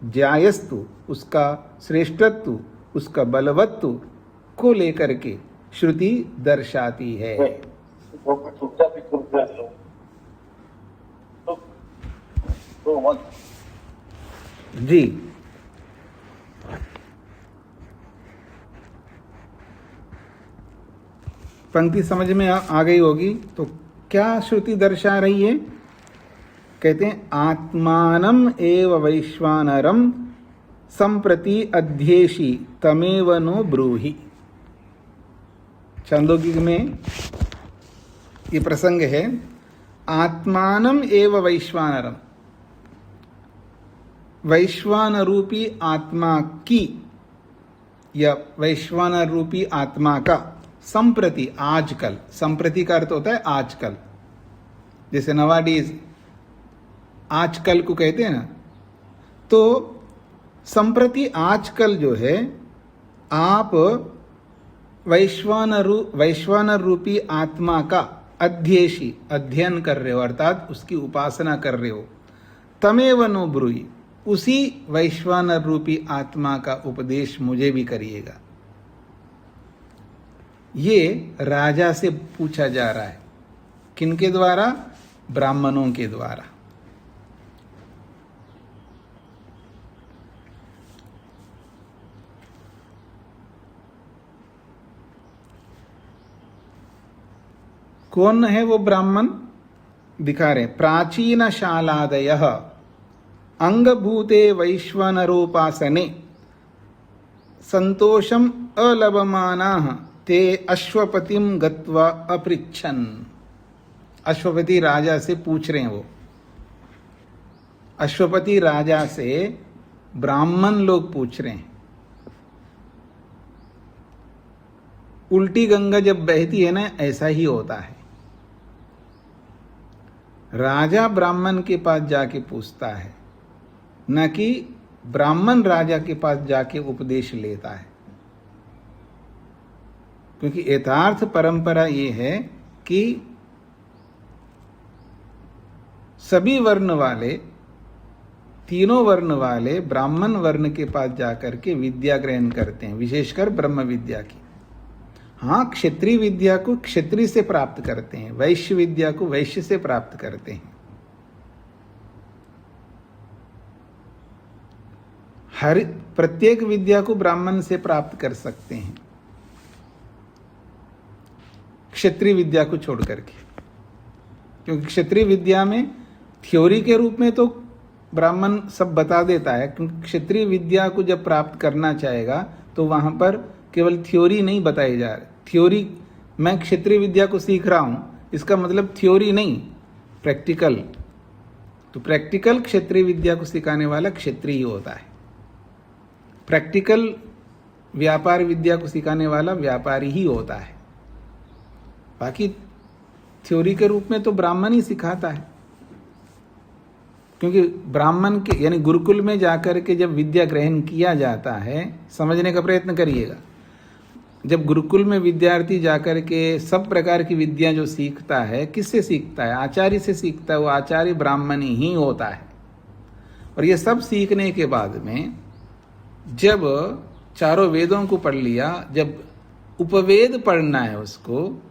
जायस्तु उसका श्रेष्ठत्व, उसका बलवत्व को लेकर के, श्रुति दर्शाती है। जी, पंक्ति समझ में आ गई होगी। तो क्या श्रुति दर्शा रही है? कहते हैं आत्मानम एव वैश्वानरम संप्रति अध्येषि तमेव नो ब्रूहि। छांदोगिक में ये प्रसंग है, आत्मानम एव वैश्वानरम, वैश्वानर रूपी आत्मा की या वैश्वानर रूपी आत्मा का संप्रति, आजकल, संप्रति का अर्थ होता है आजकल, जैसे नवाडीज आजकल को कहते हैं ना, तो संप्रति आजकल जो है आप वैश्वानर रूपी आत्मा का अध्येषी, अध्ययन कर रहे हो, अर्थात उसकी उपासना कर रहे हो। तमेव नो ब्रूहि, उसी वैश्वानर रूपी आत्मा का उपदेश मुझे भी करिएगा। ये राजा से पूछा जा रहा है, किनके द्वारा? ब्राह्मणों के द्वारा। कौन है वो ब्राह्मण? दिखा रहे, प्राचीन शालादयः अंगभूते वैश्वानरोपासने संतोषम अलभमानाः ते अश्वपतिम गत्वा अपृच्छन्। अश्वपति राजा से पूछ रहे हैं वो, अश्वपति राजा से ब्राह्मण लोग पूछ रहे हैं। उल्टी गंगा जब बहती है ना, ऐसा ही होता है। राजा ब्राह्मण के पास जाके पूछता है, न कि ब्राह्मण राजा के पास जाके उपदेश लेता है। क्योंकि यथार्थ परंपरा ये है कि सभी वर्ण वाले, तीनों वर्ण वाले ब्राह्मण वर्ण के पास जाकर के विद्या ग्रहण करते हैं, विशेषकर ब्रह्म विद्या की। हाँ, क्षत्रिय विद्या को क्षत्रिय से प्राप्त करते हैं, वैश्य विद्या को वैश्य से प्राप्त करते हैं। हर प्रत्येक विद्या को ब्राह्मण से प्राप्त कर सकते हैं, क्षत्रिय विद्या को छोड़ करके। क्योंकि क्षत्रिय विद्या में थ्योरी के रूप में तो ब्राह्मण सब बता देता है, क्योंकि क्षत्रिय विद्या को जब प्राप्त करना चाहेगा तो वहां पर केवल थ्योरी नहीं बताई जा रही। थ्योरी, मैं क्षत्रिय विद्या को सीख रहा हूं, इसका मतलब थ्योरी नहीं, प्रैक्टिकल। तो प्रैक्टिकल क्षत्रिय विद्या को सिखाने वाला क्षत्रिय ही होता है। प्रैक्टिकल व्यापार विद्या को सिखाने वाला व्यापारी ही होता है। बाकी थ्योरी के रूप में तो ब्राह्मण ही सिखाता है। क्योंकि ब्राह्मण के यानी गुरुकुल में जाकर के जब विद्या ग्रहण किया जाता है, समझने का प्रयत्न करिएगा, जब गुरुकुल में विद्यार्थी जाकर के सब प्रकार की विद्या जो सीखता है, किससे सीखता है? आचार्य से सीखता है। वो आचार्य ब्राह्मण ही होता है। और ये सब सीखने के बाद में जब चारों वेदों को पढ़ लिया, जब उपवेद पढ़ना है, उसको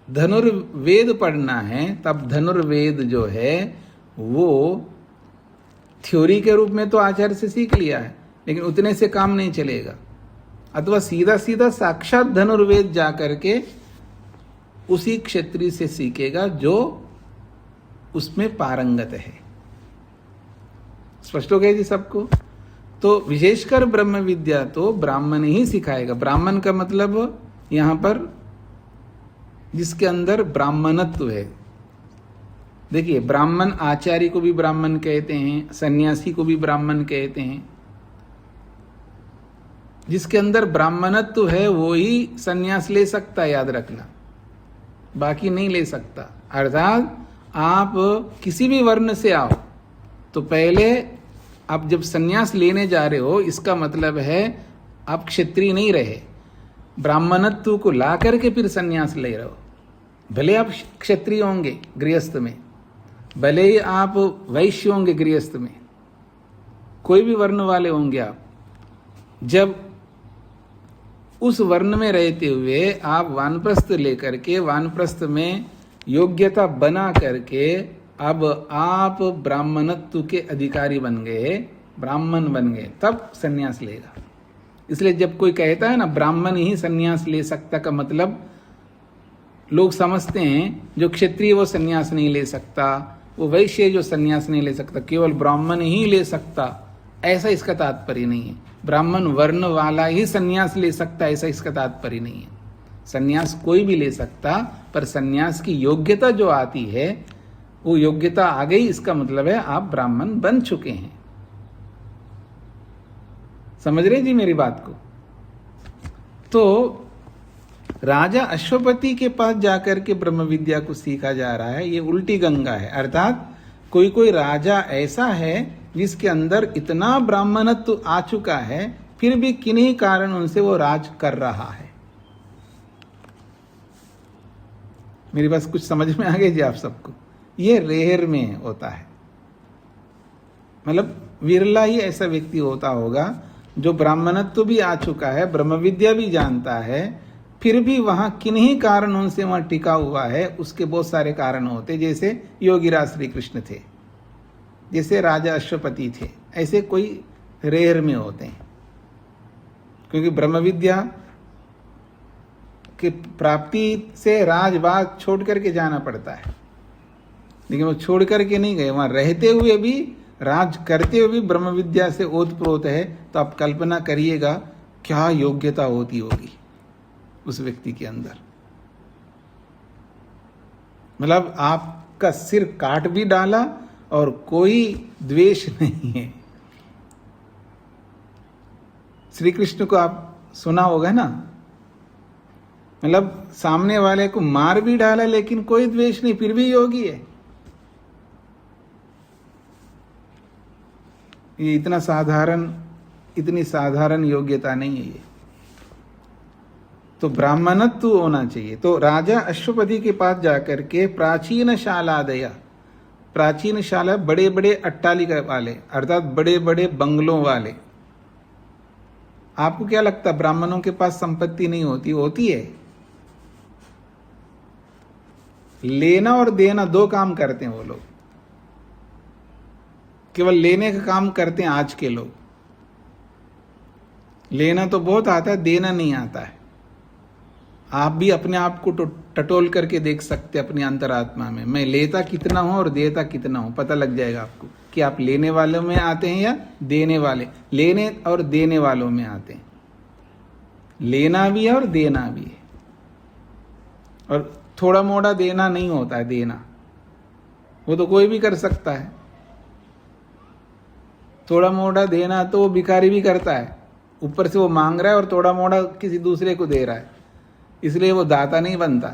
धनुर्वेद पढ़ना है, तब धनुर्वेद जो है वो थ्योरी के रूप में तो आचार्य से सीख लिया है, लेकिन उतने से काम नहीं चलेगा। अथवा सीधा सीधा साक्षात धनुर्वेद जाकर के उसी क्षत्रिय से सीखेगा जो उसमें पारंगत है। स्पष्ट हो गया जी सबको? तो विशेषकर ब्रह्म विद्या तो ब्राह्मण ही सिखाएगा। ब्राह्मण का मतलब यहां पर जिसके अंदर ब्राह्मणत्व है। देखिए, ब्राह्मण आचार्य को भी ब्राह्मण कहते हैं, सन्यासी को भी ब्राह्मण कहते हैं। जिसके अंदर ब्राह्मणत्व है वो ही सन्यास ले सकता है, याद रखना, बाकी नहीं ले सकता। अर्थात आप किसी भी वर्ण से आओ तो पहले आप जब सन्यास लेने जा रहे हो, इसका मतलब है आप क्षत्रिय नहीं रहे, ब्राह्मणत्व को ला करके फिर सन्यास ले रहे हो। भले आप क्षत्रिय होंगे गृहस्थ में, भले ही आप वैश्य होंगे गृहस्थ में, कोई भी वर्ण वाले होंगे आप, जब उस वर्ण में रहते हुए आप वानप्रस्थ लेकर के वानप्रस्थ में योग्यता बना करके अब आप ब्राह्मणत्व के अधिकारी बन गए, ब्राह्मण बन गए, तब सन्यास लेगा। इसलिए जब कोई कहता है ना ब्राह्मण ही सन्यास ले सकता, का मतलब लोग समझते हैं जो क्षत्रिय वो सन्यास नहीं ले सकता, वो वैश्य जो सन्यास नहीं ले सकता, केवल ब्राह्मण ही ले सकता, ऐसा इसका तात्पर्य नहीं है। ब्राह्मण वर्ण वाला ही सन्यास ले सकता, ऐसा इसका तात्पर्य नहीं है। सन्यास कोई भी ले सकता, पर सन्यास की योग्यता जो आती है वो योग्यता आ गई, इसका मतलब है आप ब्राह्मण बन चुके हैं। समझ रहे जी मेरी बात को? तो राजा अश्वपति के पास जाकर के ब्रह्म विद्या को सीखा जा रहा है, ये उल्टी गंगा है। अर्थात कोई कोई राजा ऐसा है जिसके अंदर इतना ब्राह्मणत्व आ चुका है, फिर भी किन्हीं कारण उनसे वो राज कर रहा है। मेरी बात कुछ समझ में आ गई जी आप सबको? ये रेयर में होता है, मतलब विरला ही ऐसा व्यक्ति होता होगा जो ब्राह्मणत्व भी आ चुका है, ब्रह्म विद्या भी जानता है, फिर भी वहां किन्हीं कारण उनसे वहां टिका हुआ है। उसके बहुत सारे कारण होते, जैसे योगीराज श्री कृष्ण थे, जैसे राजा अश्वपति थे, ऐसे कोई रेयर में होते हैं। क्योंकि ब्रह्म विद्या की प्राप्ति से राजबाग छोड़ करके जाना पड़ता है, लेकिन वो छोड़ करके नहीं गए, वहां रहते हुए भी, राज करते हुए भी ब्रह्म विद्या से ओतप्रोत है। तो आप कल्पना करिएगा क्या योग्यता होती होगी उस व्यक्ति के अंदर। मतलब आपका सिर काट भी डाला और कोई द्वेष नहीं है। श्री कृष्ण को आप सुना होगा ना, मतलब सामने वाले को मार भी डाला लेकिन कोई द्वेष नहीं, फिर भी योगी है। ये इतनी साधारण योग्यता नहीं है ये। तो ब्राह्मणत्व होना चाहिए। तो राजा अश्वपति के पास जाकर के प्राचीन शालादया, प्राचीन शाला बड़े बड़े अट्टालिका वाले, अर्थात बड़े बड़े बंगलों वाले। आपको क्या लगता है ब्राह्मणों के पास संपत्ति नहीं होती? होती है। लेना और देना दो काम करते हैं वो लोग। केवल लेने का काम करते हैं आज के लोग। लेना तो बहुत आता है, देना नहीं आता है। आप भी अपने आप को टटोल करके देख सकते हैं अपनी अंतरात्मा में, मैं लेता कितना हूं और देता कितना हूं। पता लग जाएगा आपको कि आप लेने वालों में आते हैं या देने वाले, लेने और देने वालों में आते हैं। लेना भी है और देना भी है, और थोड़ा मोड़ा देना नहीं होता है। देना वो तो कोई भी कर सकता है, थोड़ा मोड़ा देना तो वो भिखारी भी करता है। ऊपर से वो मांग रहा है और थोड़ा मोड़ा किसी दूसरे को दे रहा है, इसलिए वो दाता नहीं बनता।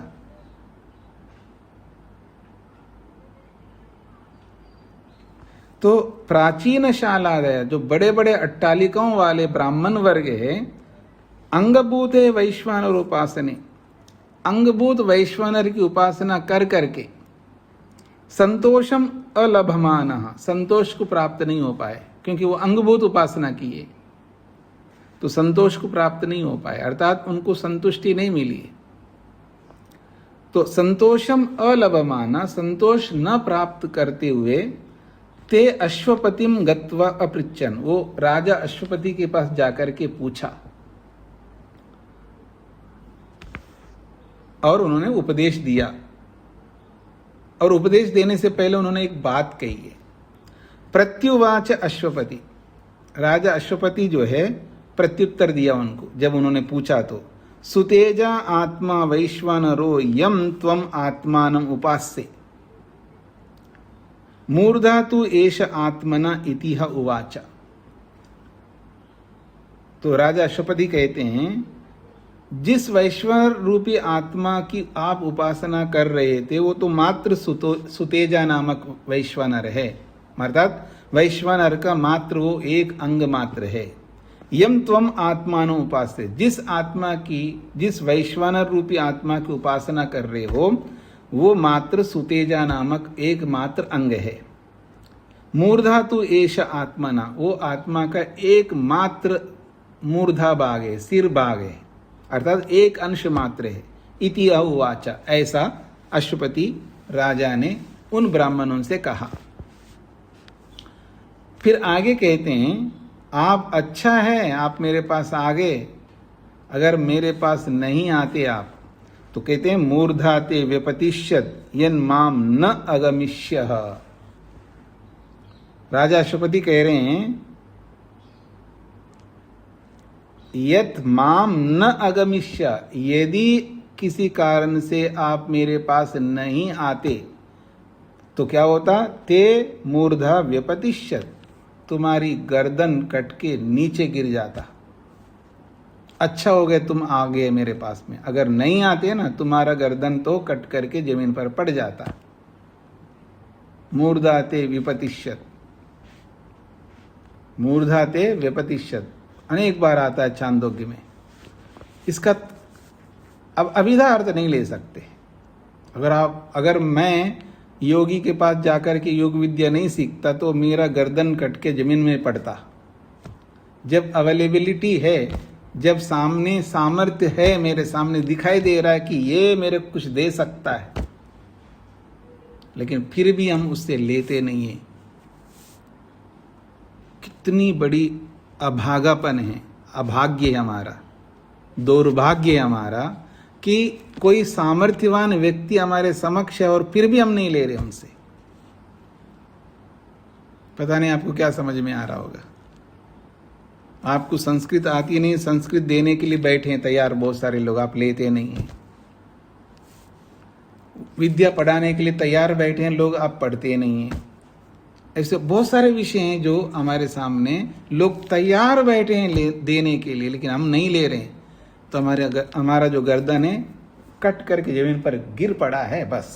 तो प्राचीन शालादय, जो बड़े बड़े अट्टालिकाओं वाले ब्राह्मण वर्ग है, अंगभूत वैश्वानर उपासने, अंगभूत वैश्वानर की उपासना कर करके संतोषम अलभमान, संतोष को प्राप्त नहीं हो पाए, क्योंकि वो अंगभूत उपासना की है तो संतोष को प्राप्त नहीं हो पाए, अर्थात उनको संतुष्टि नहीं मिली। तो संतोषम अलभमाना, संतोष न प्राप्त करते हुए, ते अश्वपतिम गत्वा अपृच्छन, वो राजा अश्वपति के पास जाकर के पूछा और उन्होंने उपदेश दिया। और उपदेश देने से पहले उन्होंने एक बात कही है। प्रत्युवाच अश्वपति, राजा अश्वपति जो है प्रत्युत्तर दिया उनको जब उन्होंने पूछा। तो सुतेजा आत्मा वैश्वानरो यम त्वम आत्मानम उपास्य, मूर्धा तु एष आत्मना इतिह उवाचा। तो राजा अश्वपति कहते हैं, जिस वैश्वानर रूपी आत्मा की आप उपासना कर रहे थे वो तो मात्र सुतेजा नामक वैश्वानर है, अर्थात वैश्वानर का मात्र वो एक अंग मात्र है। यम त्वम आत्मानो उपास्य, जिस आत्मा की, जिस वैश्वानर रूपी आत्मा की उपासना कर रहे हो वो मात्र सुतेजा नामक एक मात्र अंग है। मूर्धा तु एष आत्मना, वो आत्मा का एक मात्र मूर्धा भाग है, सिर भाग है, अर्थात एक अंश मात्र है। इति अहुवाच, ऐसा अश्वपति राजा ने उन ब्राह्मणों से कहा। फिर आगे कहते हैं, आप अच्छा है आप मेरे पास आ गए, अगर मेरे पास नहीं आते आप तो कहते हैं मूर्धाते व्यपतिष्यत यन माम न अगमिष्य। राजा अश्वपति कह रहे हैं यत माम न अगमिष्य, यदि किसी कारण से आप मेरे पास नहीं आते तो क्या होता, ते मूर्धा व्यपतिष्यत, तुम्हारी गर्दन कट के नीचे गिर जाता। अच्छा हो गया तुम आ गए मेरे पास में, अगर नहीं आते ना तुम्हारा गर्दन तो कट करके जमीन पर पड़ जाता। मूर्धाते विपतिष्यत, मूर्धाते व्यपतिष्यत अनेक बार आता है छांदोग्य में। इसका अब अभिधा अर्थ नहीं ले सकते। अगर मैं योगी के पास जाकर के योग विद्या नहीं सीखता तो मेरा गर्दन कट के जमीन में पड़ता। जब अवेलेबिलिटी है, जब सामने सामर्थ्य है, मेरे सामने दिखाई दे रहा है कि ये मेरे कुछ दे सकता है, लेकिन फिर भी हम उससे लेते नहीं है। कितनी बड़ी अभागापन है, अभाग्य है हमारा, दुर्भाग्य है हमारा कि कोई सामर्थ्यवान व्यक्ति हमारे समक्ष है और फिर भी हम नहीं ले रहे उनसे। पता नहीं आपको क्या समझ में आ रहा होगा। आपको संस्कृत आती नहीं, संस्कृत देने के लिए बैठे हैं तैयार बहुत सारे लोग, आप लेते नहीं हैं। विद्या पढ़ाने के लिए तैयार बैठे हैं लोग, आप पढ़ते नहीं हैं। ऐसे बहुत सारे विषय हैं जो हमारे सामने लोग तैयार बैठे हैं देने के लिए, लेकिन हम नहीं ले रहे हैं। तो हमारा जो गर्दन है कट करके जमीन पर गिर पड़ा है बस।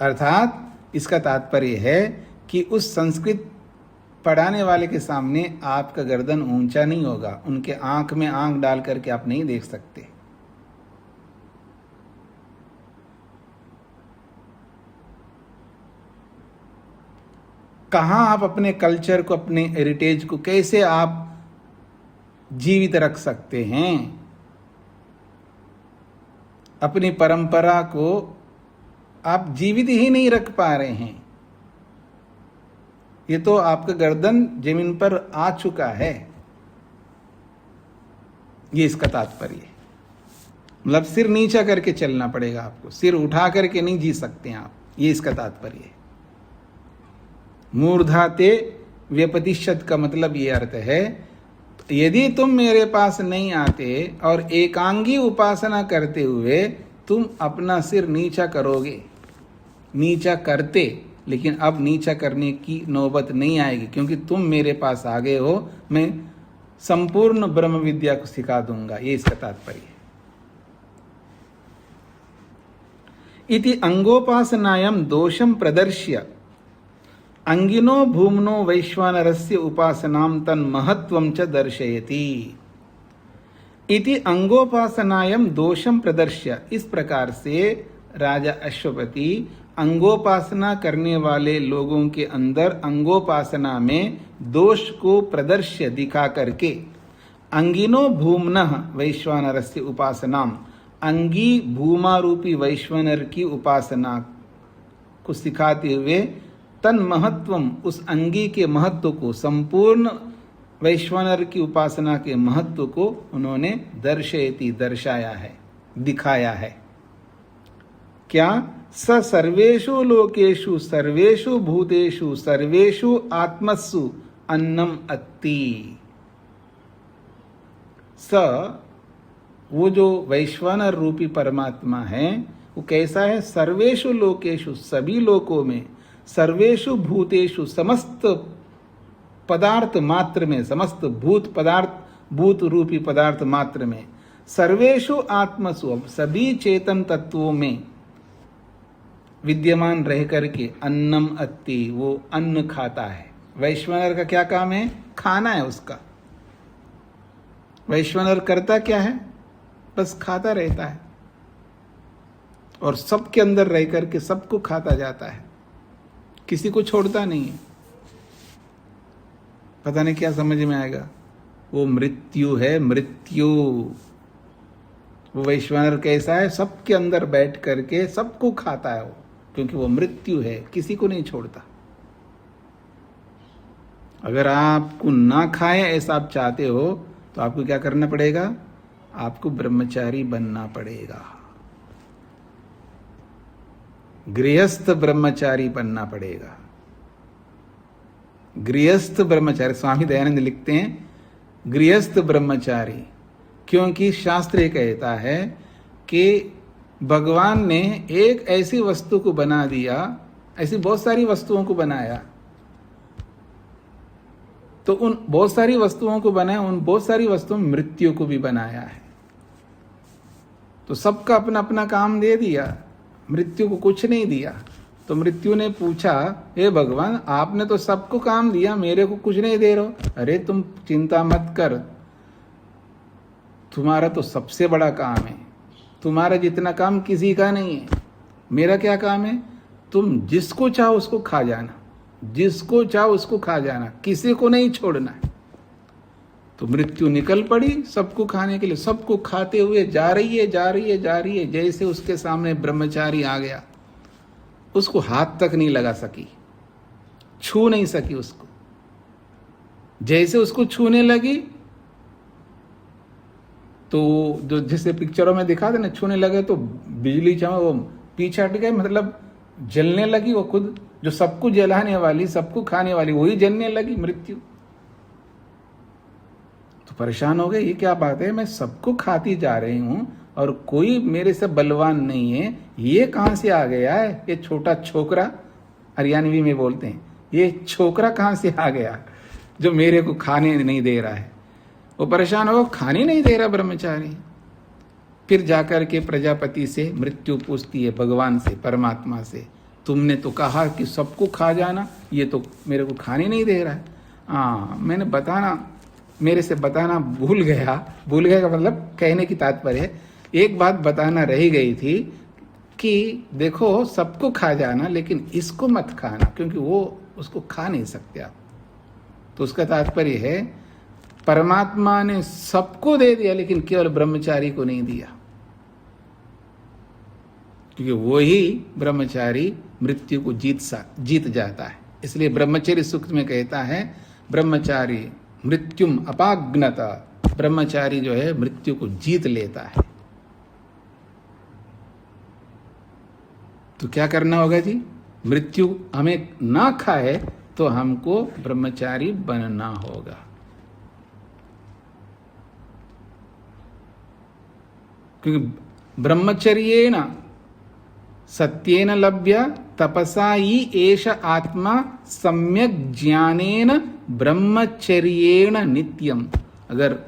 अर्थात इसका तात्पर्य है कि उस संस्कृत पढ़ाने वाले के सामने आपका गर्दन ऊंचा नहीं होगा, उनके आंख में आंख डाल करके आप नहीं देख सकते। कहाँ आप अपने कल्चर को, अपने हेरिटेज को कैसे आप जीवित रख सकते हैं? अपनी परंपरा को आप जीवित ही नहीं रख पा रहे हैं। ये तो आपका गर्दन जमीन पर आ चुका है, ये इसका तात्पर्य है। मतलब सिर नीचा करके चलना पड़ेगा आपको, सिर उठा करके नहीं जी सकते आप, ये इसका तात्पर्य है। मूर्धाते व्यपतिष्यत का मतलब ये अर्थ है, यदि तुम मेरे पास नहीं आते और एकांगी उपासना करते हुए तुम अपना सिर नीचा करोगे, नीचा करते, लेकिन अब नीचा करने की नौबत नहीं आएगी क्योंकि तुम मेरे पास आ गए हो, मैं संपूर्ण ब्रह्म विद्या को सिखा दूंगा, ये इसका तात्पर्य है। इति अंगोपासनायां दोषं प्रदर्श्य अंगिनो भूमनो वैश्वानरस्य उपासनां तन्महत्वं च दर्शयति। इति अंगोपासनायां दोषं प्रदर्श्य, इस प्रकार से राजा अश्वपति अंगोपासना करने वाले लोगों के अंदर अंगोपासना में दोष को प्रदर्श्य दिखा करके अंगिनो भूमनः वैश्वानरस्य उपासनां, अंगी भूमा रूपी वैश्वानर की उपासना को सिखाते हुए तन महत्वम, उस अंगी के महत्व को, संपूर्ण वैश्वानर की उपासना के महत्व को उन्होंने दर्शयति, दर्शाया है, दिखाया है। क्या? स सर्वेषु लोकेषु सर्वेषु भूतेषु सर्वेषु आत्मसु अन्नम अत्ति। स, वो जो वैश्वानर रूपी परमात्मा है वो कैसा है? सर्वेषु लोकेषु, सभी लोकों में, सर्वेषु भूतेषु, समस्त पदार्थ मात्र में, समस्त भूत पदार्थ, भूत रूपी पदार्थ मात्र में, सर्वेषु आत्मसु, सभी चेतन तत्वों में विद्यमान रह करके अन्नम अत्ति, वो अन्न खाता है। वैश्वानर का क्या काम है? खाना है उसका। वैश्वानर करता क्या है? बस खाता रहता है और सबके अंदर रह करके सबको खाता जाता है, किसी को छोड़ता नहीं है। पता नहीं क्या समझ में आएगा। वो मृत्यु है, मृत्यु। वो वैश्वानर कैसा है? सबके अंदर बैठ करके सबको खाता है वो, क्योंकि वो मृत्यु है, किसी को नहीं छोड़ता। अगर आपको ना खाए ऐसा आप चाहते हो तो आपको क्या करना पड़ेगा? आपको ब्रह्मचारी बनना पड़ेगा, गृहस्थ ब्रह्मचारी बनना पड़ेगा। गृहस्थ ब्रह्मचारी, स्वामी दयानंद लिखते हैं गृहस्थ ब्रह्मचारी, क्योंकि शास्त्र ये कहता है कि भगवान ने एक ऐसी वस्तु को बना दिया, ऐसी बहुत सारी वस्तुओं को बनाया, तो उन बहुत सारी वस्तुओं को बनाया, उन बहुत सारी वस्तुओं में मृत्यु को भी बनाया है। तो सबका अपना अपना काम दे दिया, मृत्यु को कुछ नहीं दिया। तो मृत्यु ने पूछा, हे भगवान, आपने तो सबको काम दिया, मेरे को कुछ नहीं दे रहे हो। अरे तुम चिंता मत कर, तुम्हारा तो सबसे बड़ा काम है, तुम्हारा जितना काम किसी का नहीं है। मेरा क्या काम है? तुम जिसको चाहो उसको खा जाना, जिसको चाहो उसको खा जाना, किसी को नहीं छोड़ना है। तो मृत्यु निकल पड़ी सबको खाने के लिए, सबको खाते हुए जा रही है, जा रही है, जा रही है। जैसे उसके सामने ब्रह्मचारी आ गया, उसको हाथ तक नहीं लगा सकी, छू नहीं सकी उसको। जैसे उसको छूने लगी तो जो जैसे पिक्चरों में दिखाते ना, छूने लगे तो बिजली चमक, वो पीछे हट गए, मतलब जलने लगी वो खुद। जो सबको जलाने वाली, सबको खाने वाली, वही जलने लगी, मृत्यु। तो परेशान हो गए, ये क्या बात है, मैं सबको खाती जा रही हूं और कोई मेरे से बलवान नहीं है, ये कहां से आ गया है? ये छोटा छोकरा, हरियाणवी में बोलते हैं, ये छोकरा कहां से आ गया जो मेरे को खाने नहीं दे रहा है? वो परेशान हो, खाने नहीं दे रहा ब्रह्मचारी। फिर जाकर के प्रजापति से मृत्यु पूछती है, भगवान से, परमात्मा से, तुमने तो कहा कि सबको खा जाना, ये तो मेरे को खाने नहीं दे रहा है। हाँ, मैंने बताना, मेरे से बताना भूल गया का मतलब कहने की तात्पर्य है, एक बात बताना रह गई थी कि देखो सबको खा जाना, लेकिन इसको मत खाना, क्योंकि वो उसको खा नहीं सकते आप। तो उसका तात्पर्य है परमात्मा ने सबको दे दिया, लेकिन केवल ब्रह्मचारी को नहीं दिया, क्योंकि वही ब्रह्मचारी मृत्यु को जीत जाता है। इसलिए ब्रह्मचर्य सूक्त में कहता है, ब्रह्मचारी मृत्युम अपाग्नता, ब्रह्मचारी जो है मृत्यु को जीत लेता है। तो क्या करना होगा जी? मृत्यु हमें ना खाए तो हमको ब्रह्मचारी बनना होगा। क्योंकि ब्रह्मचर्येण सत्येन लभ्य तपसा ही एष आत्मा सम्यक ज्ञानेन ब्रह्मचर्येण नित्यम। अगर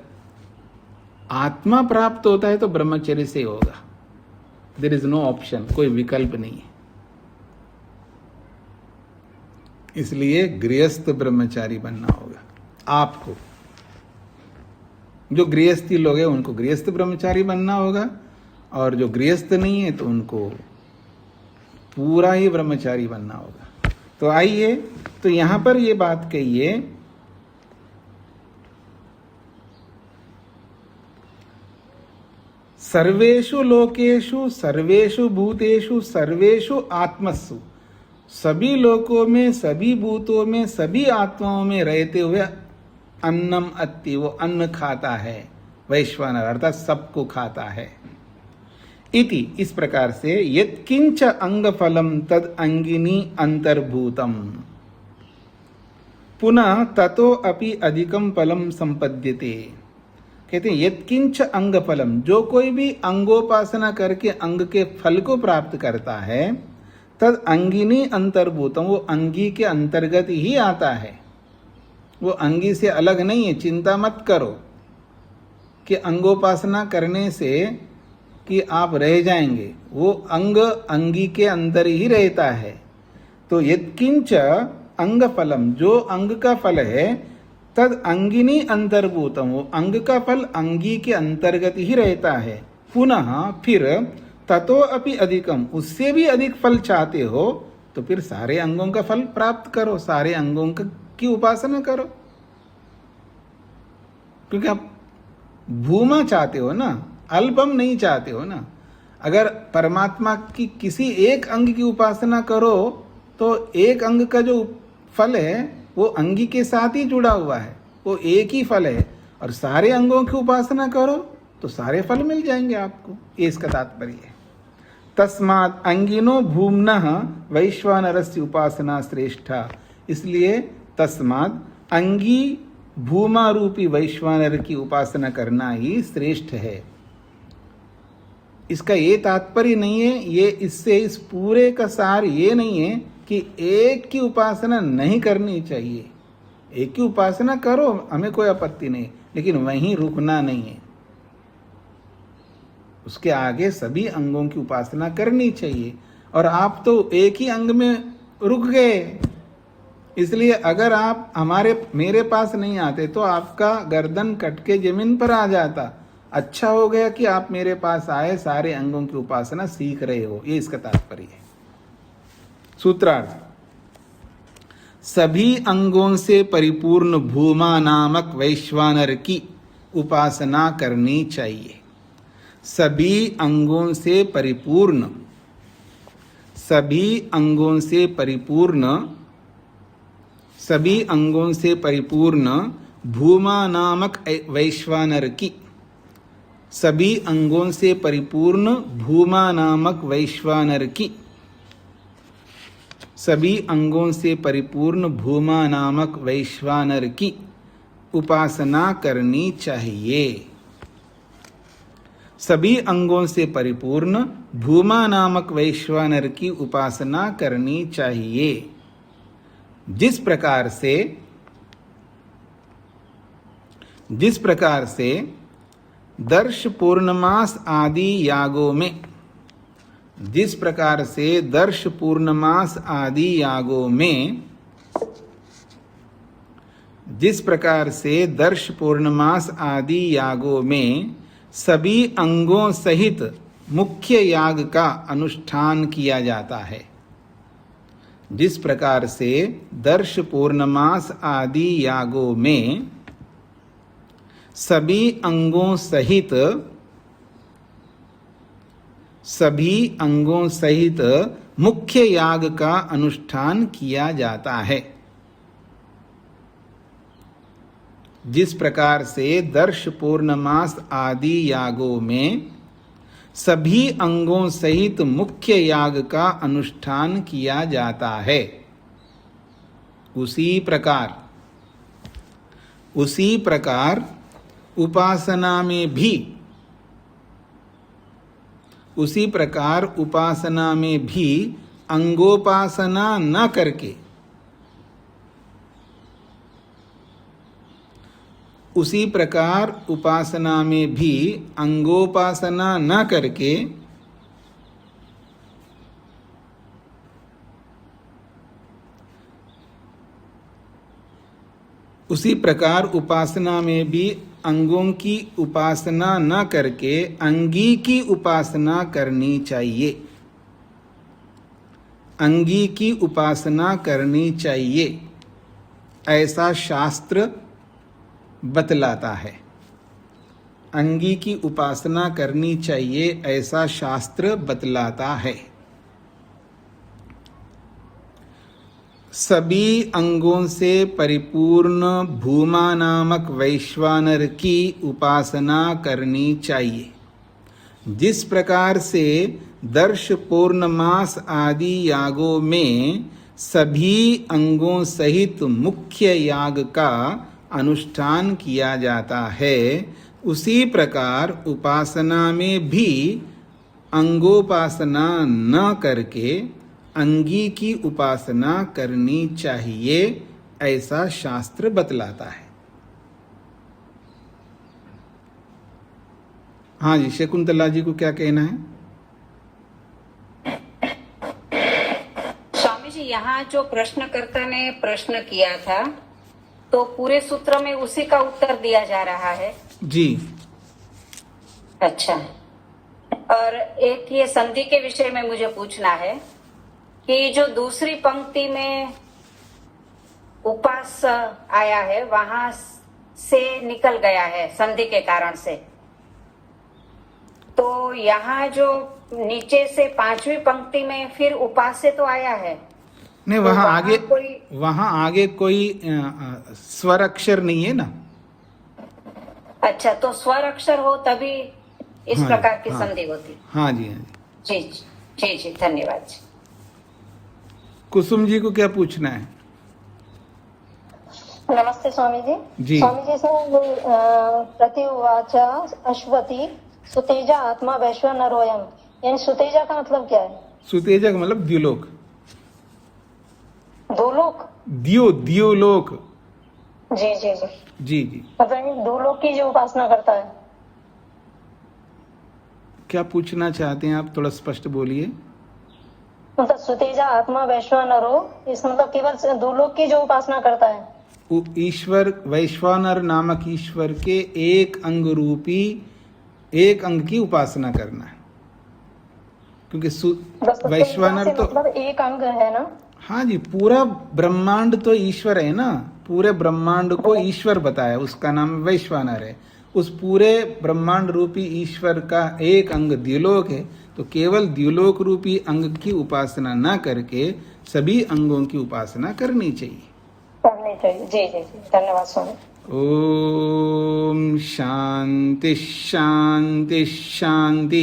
आत्मा प्राप्त होता है तो ब्रह्मचर्य से होगा, देयर इज नो ऑप्शन, कोई विकल्प नहीं है। इसलिए गृहस्थ ब्रह्मचारी बनना होगा आपको। जो गृहस्थी लोग हैं उनको गृहस्थ ब्रह्मचारी बनना होगा, और जो गृहस्थ नहीं है तो उनको पूरा ही ब्रह्मचारी बनना होगा। तो आइए, तो यहां पर ये बात कहिए, सर्वेषु लोकेषु सर्वेषु भूतेषु सर्वेषु आत्मसु, सभी लोकों में, सभी भूतों में, सभी आत्माओं में रहते हुए अन्नम अत्ति, वो अन्न खाता है, वैश्वानर अर्थात सबको खाता है। इति, इस प्रकार से, यत्किंच अंगफलम तद अंगिनी अंतर्भूतम पुनः ततो अपि अधिकम फलम संपद्यते। कहते हैं यत्किंच अंगफलम, जो कोई भी अंगोपासना करके अंग के फल को प्राप्त करता है, तद अंगिनी अंतर्भूतम, वो अंगी के अंतर्गत ही आता है, वो अंगी से अलग नहीं है। चिंता मत करो कि अंगोपासना करने से कि आप रह जाएंगे, वो अंग अंगी के अंदर ही रहता है। तो यत्किंच अंग फलम, जो अंग का फल है, तद अंगिनी अंतर्भूतम, वो अंग का फल अंगी के अंतर्गत ही रहता है। पुनः फिर ततो अपि अधिकम, उससे भी अधिक फल चाहते हो तो फिर सारे अंगों का फल प्राप्त करो, सारे अंगों की उपासना करो, क्योंकि आप भूमा चाहते हो ना, अल्पम नहीं चाहते हो ना। अगर परमात्मा की किसी एक अंग की उपासना करो तो एक अंग का जो फल है वो अंगी के साथ ही जुड़ा हुआ है, वो एक ही फल है। और सारे अंगों की उपासना करो तो सारे फल मिल जाएंगे आपको, ये इसका तात्पर्य है। तस्मात् अंगिनो भूम्नः वैश्वानरस्य उपासना श्रेष्ठा, इसलिए तस्मात् अंगी भूमा रूपी वैश्वानर की उपासना करना ही श्रेष्ठ है। इसका ये तात्पर्य नहीं है, ये इससे इस पूरे का सार ये नहीं है कि एक की उपासना नहीं करनी चाहिए। एक की उपासना करो, हमें कोई आपत्ति नहीं, लेकिन वहीं रुकना नहीं है, उसके आगे सभी अंगों की उपासना करनी चाहिए। और आप तो एक ही अंग में रुक गए, इसलिए अगर आप मेरे पास नहीं आते तो आपका गर्दन कट के जमीन पर आ जाता। अच्छा हो गया कि आप मेरे पास आए, सारे अंगों की उपासना सीख रहे हो, ये इसका तात्पर्य है। सूत्रार्थ, सभी अंगों से परिपूर्ण भूमा नामक वैश्वानर की उपासना करनी चाहिए। सभी अंगों से परिपूर्ण, सभी अंगों से परिपूर्ण, सभी अंगों से परिपूर्ण भूमा नामक वैश्वानर की, सभी अंगों से परिपूर्ण भूमा नामक वैश्वानर की, सभी अंगों से परिपूर्ण भूमा नामक वैश्वानर की उपासना करनी चाहिए। सभी अंगों से परिपूर्ण भूमा नामक वैश्वानर की उपासना करनी चाहिए। जिस प्रकार से दर्श पूर्णमास आदि यागों में, जिस प्रकार से दर्श पूर्णमास आदि यागों में, जिस प्रकार से दर्श पूर्णमास आदि यागों में सभी अंगों सहित मुख्य याग का अनुष्ठान किया जाता है, जिस प्रकार से दर्श पूर्णमास आदि यागों में सभी अंगों सहित मुख्य याग का अनुष्ठान किया जाता है, जिस प्रकार से दर्श पूर्णमास आदि यागों में सभी अंगों सहित मुख्य याग का अनुष्ठान किया जाता है, उसी प्रकार उपासना में भी, उसी प्रकार उपासना में भी अंगोपासना न करके, उसी प्रकार उपासना में भी अंगोपासना न करके उसी प्रकार उपासना में भी अंगों की उपासना न करके अंगी की उपासना करनी चाहिए, अंगी की उपासना करनी चाहिए, ऐसा शास्त्र बतलाता है। अंगी की उपासना करनी चाहिए ऐसा शास्त्र बतलाता है। सभी अंगों से परिपूर्ण भूमा नामक वैश्वानर की उपासना करनी चाहिए, जिस प्रकार से दर्श पूर्णमास आदि यागों में सभी अंगों सहित मुख्य याग का अनुष्ठान किया जाता है, उसी प्रकार उपासना में भी अंगोपासना न करके अंगी की उपासना करनी चाहिए, ऐसा शास्त्र बतलाता है। हाँ जी, शकुंतला जी को क्या कहना है? स्वामी जी, यहाँ जो प्रश्नकर्ता ने प्रश्न किया था तो पूरे सूत्र में उसी का उत्तर दिया जा रहा है जी। अच्छा, और एक ये संधि के विषय में मुझे पूछना है कि जो दूसरी पंक्ति में उपास आया है वहां से निकल गया है संधि के कारण से, तो यहाँ जो नीचे से 5वीं पंक्ति में फिर उपास्य तो आया है, नहीं, तो वहां आगे कोई स्वर अक्षर नहीं है ना। अच्छा, तो स्वर अक्षर हो तभी इस हाँ, प्रकार की हाँ। संधि होती। हाँ जी, हाँ जी। जी जी जी, धन्यवाद जी। कुसुम जी को क्या पूछना है? नमस्ते स्वामी जी। जी। स्वामी जी से प्रतिवाच अश्वती सुतेजा आत्मा वैश्व नरोयम, यानी सुतेजा का मतलब क्या है? सुतेजा का मतलब द्युलोक। दो लोक? द्युलोक। जी जी जी। जी जी। मतलब दो लोक की जो उपासना करता है। क्या पूछना चाहते हैं आप, थोड़ा स्पष्ट बोलिए। मतलब सुतेजा आत्मा वैश्व नरो, इस मतलब केवल दो लोक की जो उपासना करता है। ईश्वर वैश्वानर नामक ईश्वर के एक अंग रूपी एक अंग की उपासना करना है, क्योंकि बस वैश्वानर से तो मतलब एक अंग है ना। हाँ जी, पूरा ब्रह्मांड तो ईश्वर है ना। पूरे ब्रह्मांड को ईश्वर बताया, उसका नाम वैश्वानर है। उस पूरे ब्रह्मांड रूपी ईश्वर का एक अंग द्युलोक है, तो केवल द्युलोक रूपी अंग की उपासना न करके सभी अंगों की उपासना करनी चाहिए। करनी चाहिए। जी जी जी, धन्यवाद स्वामी। ओम शांति शांति शांति।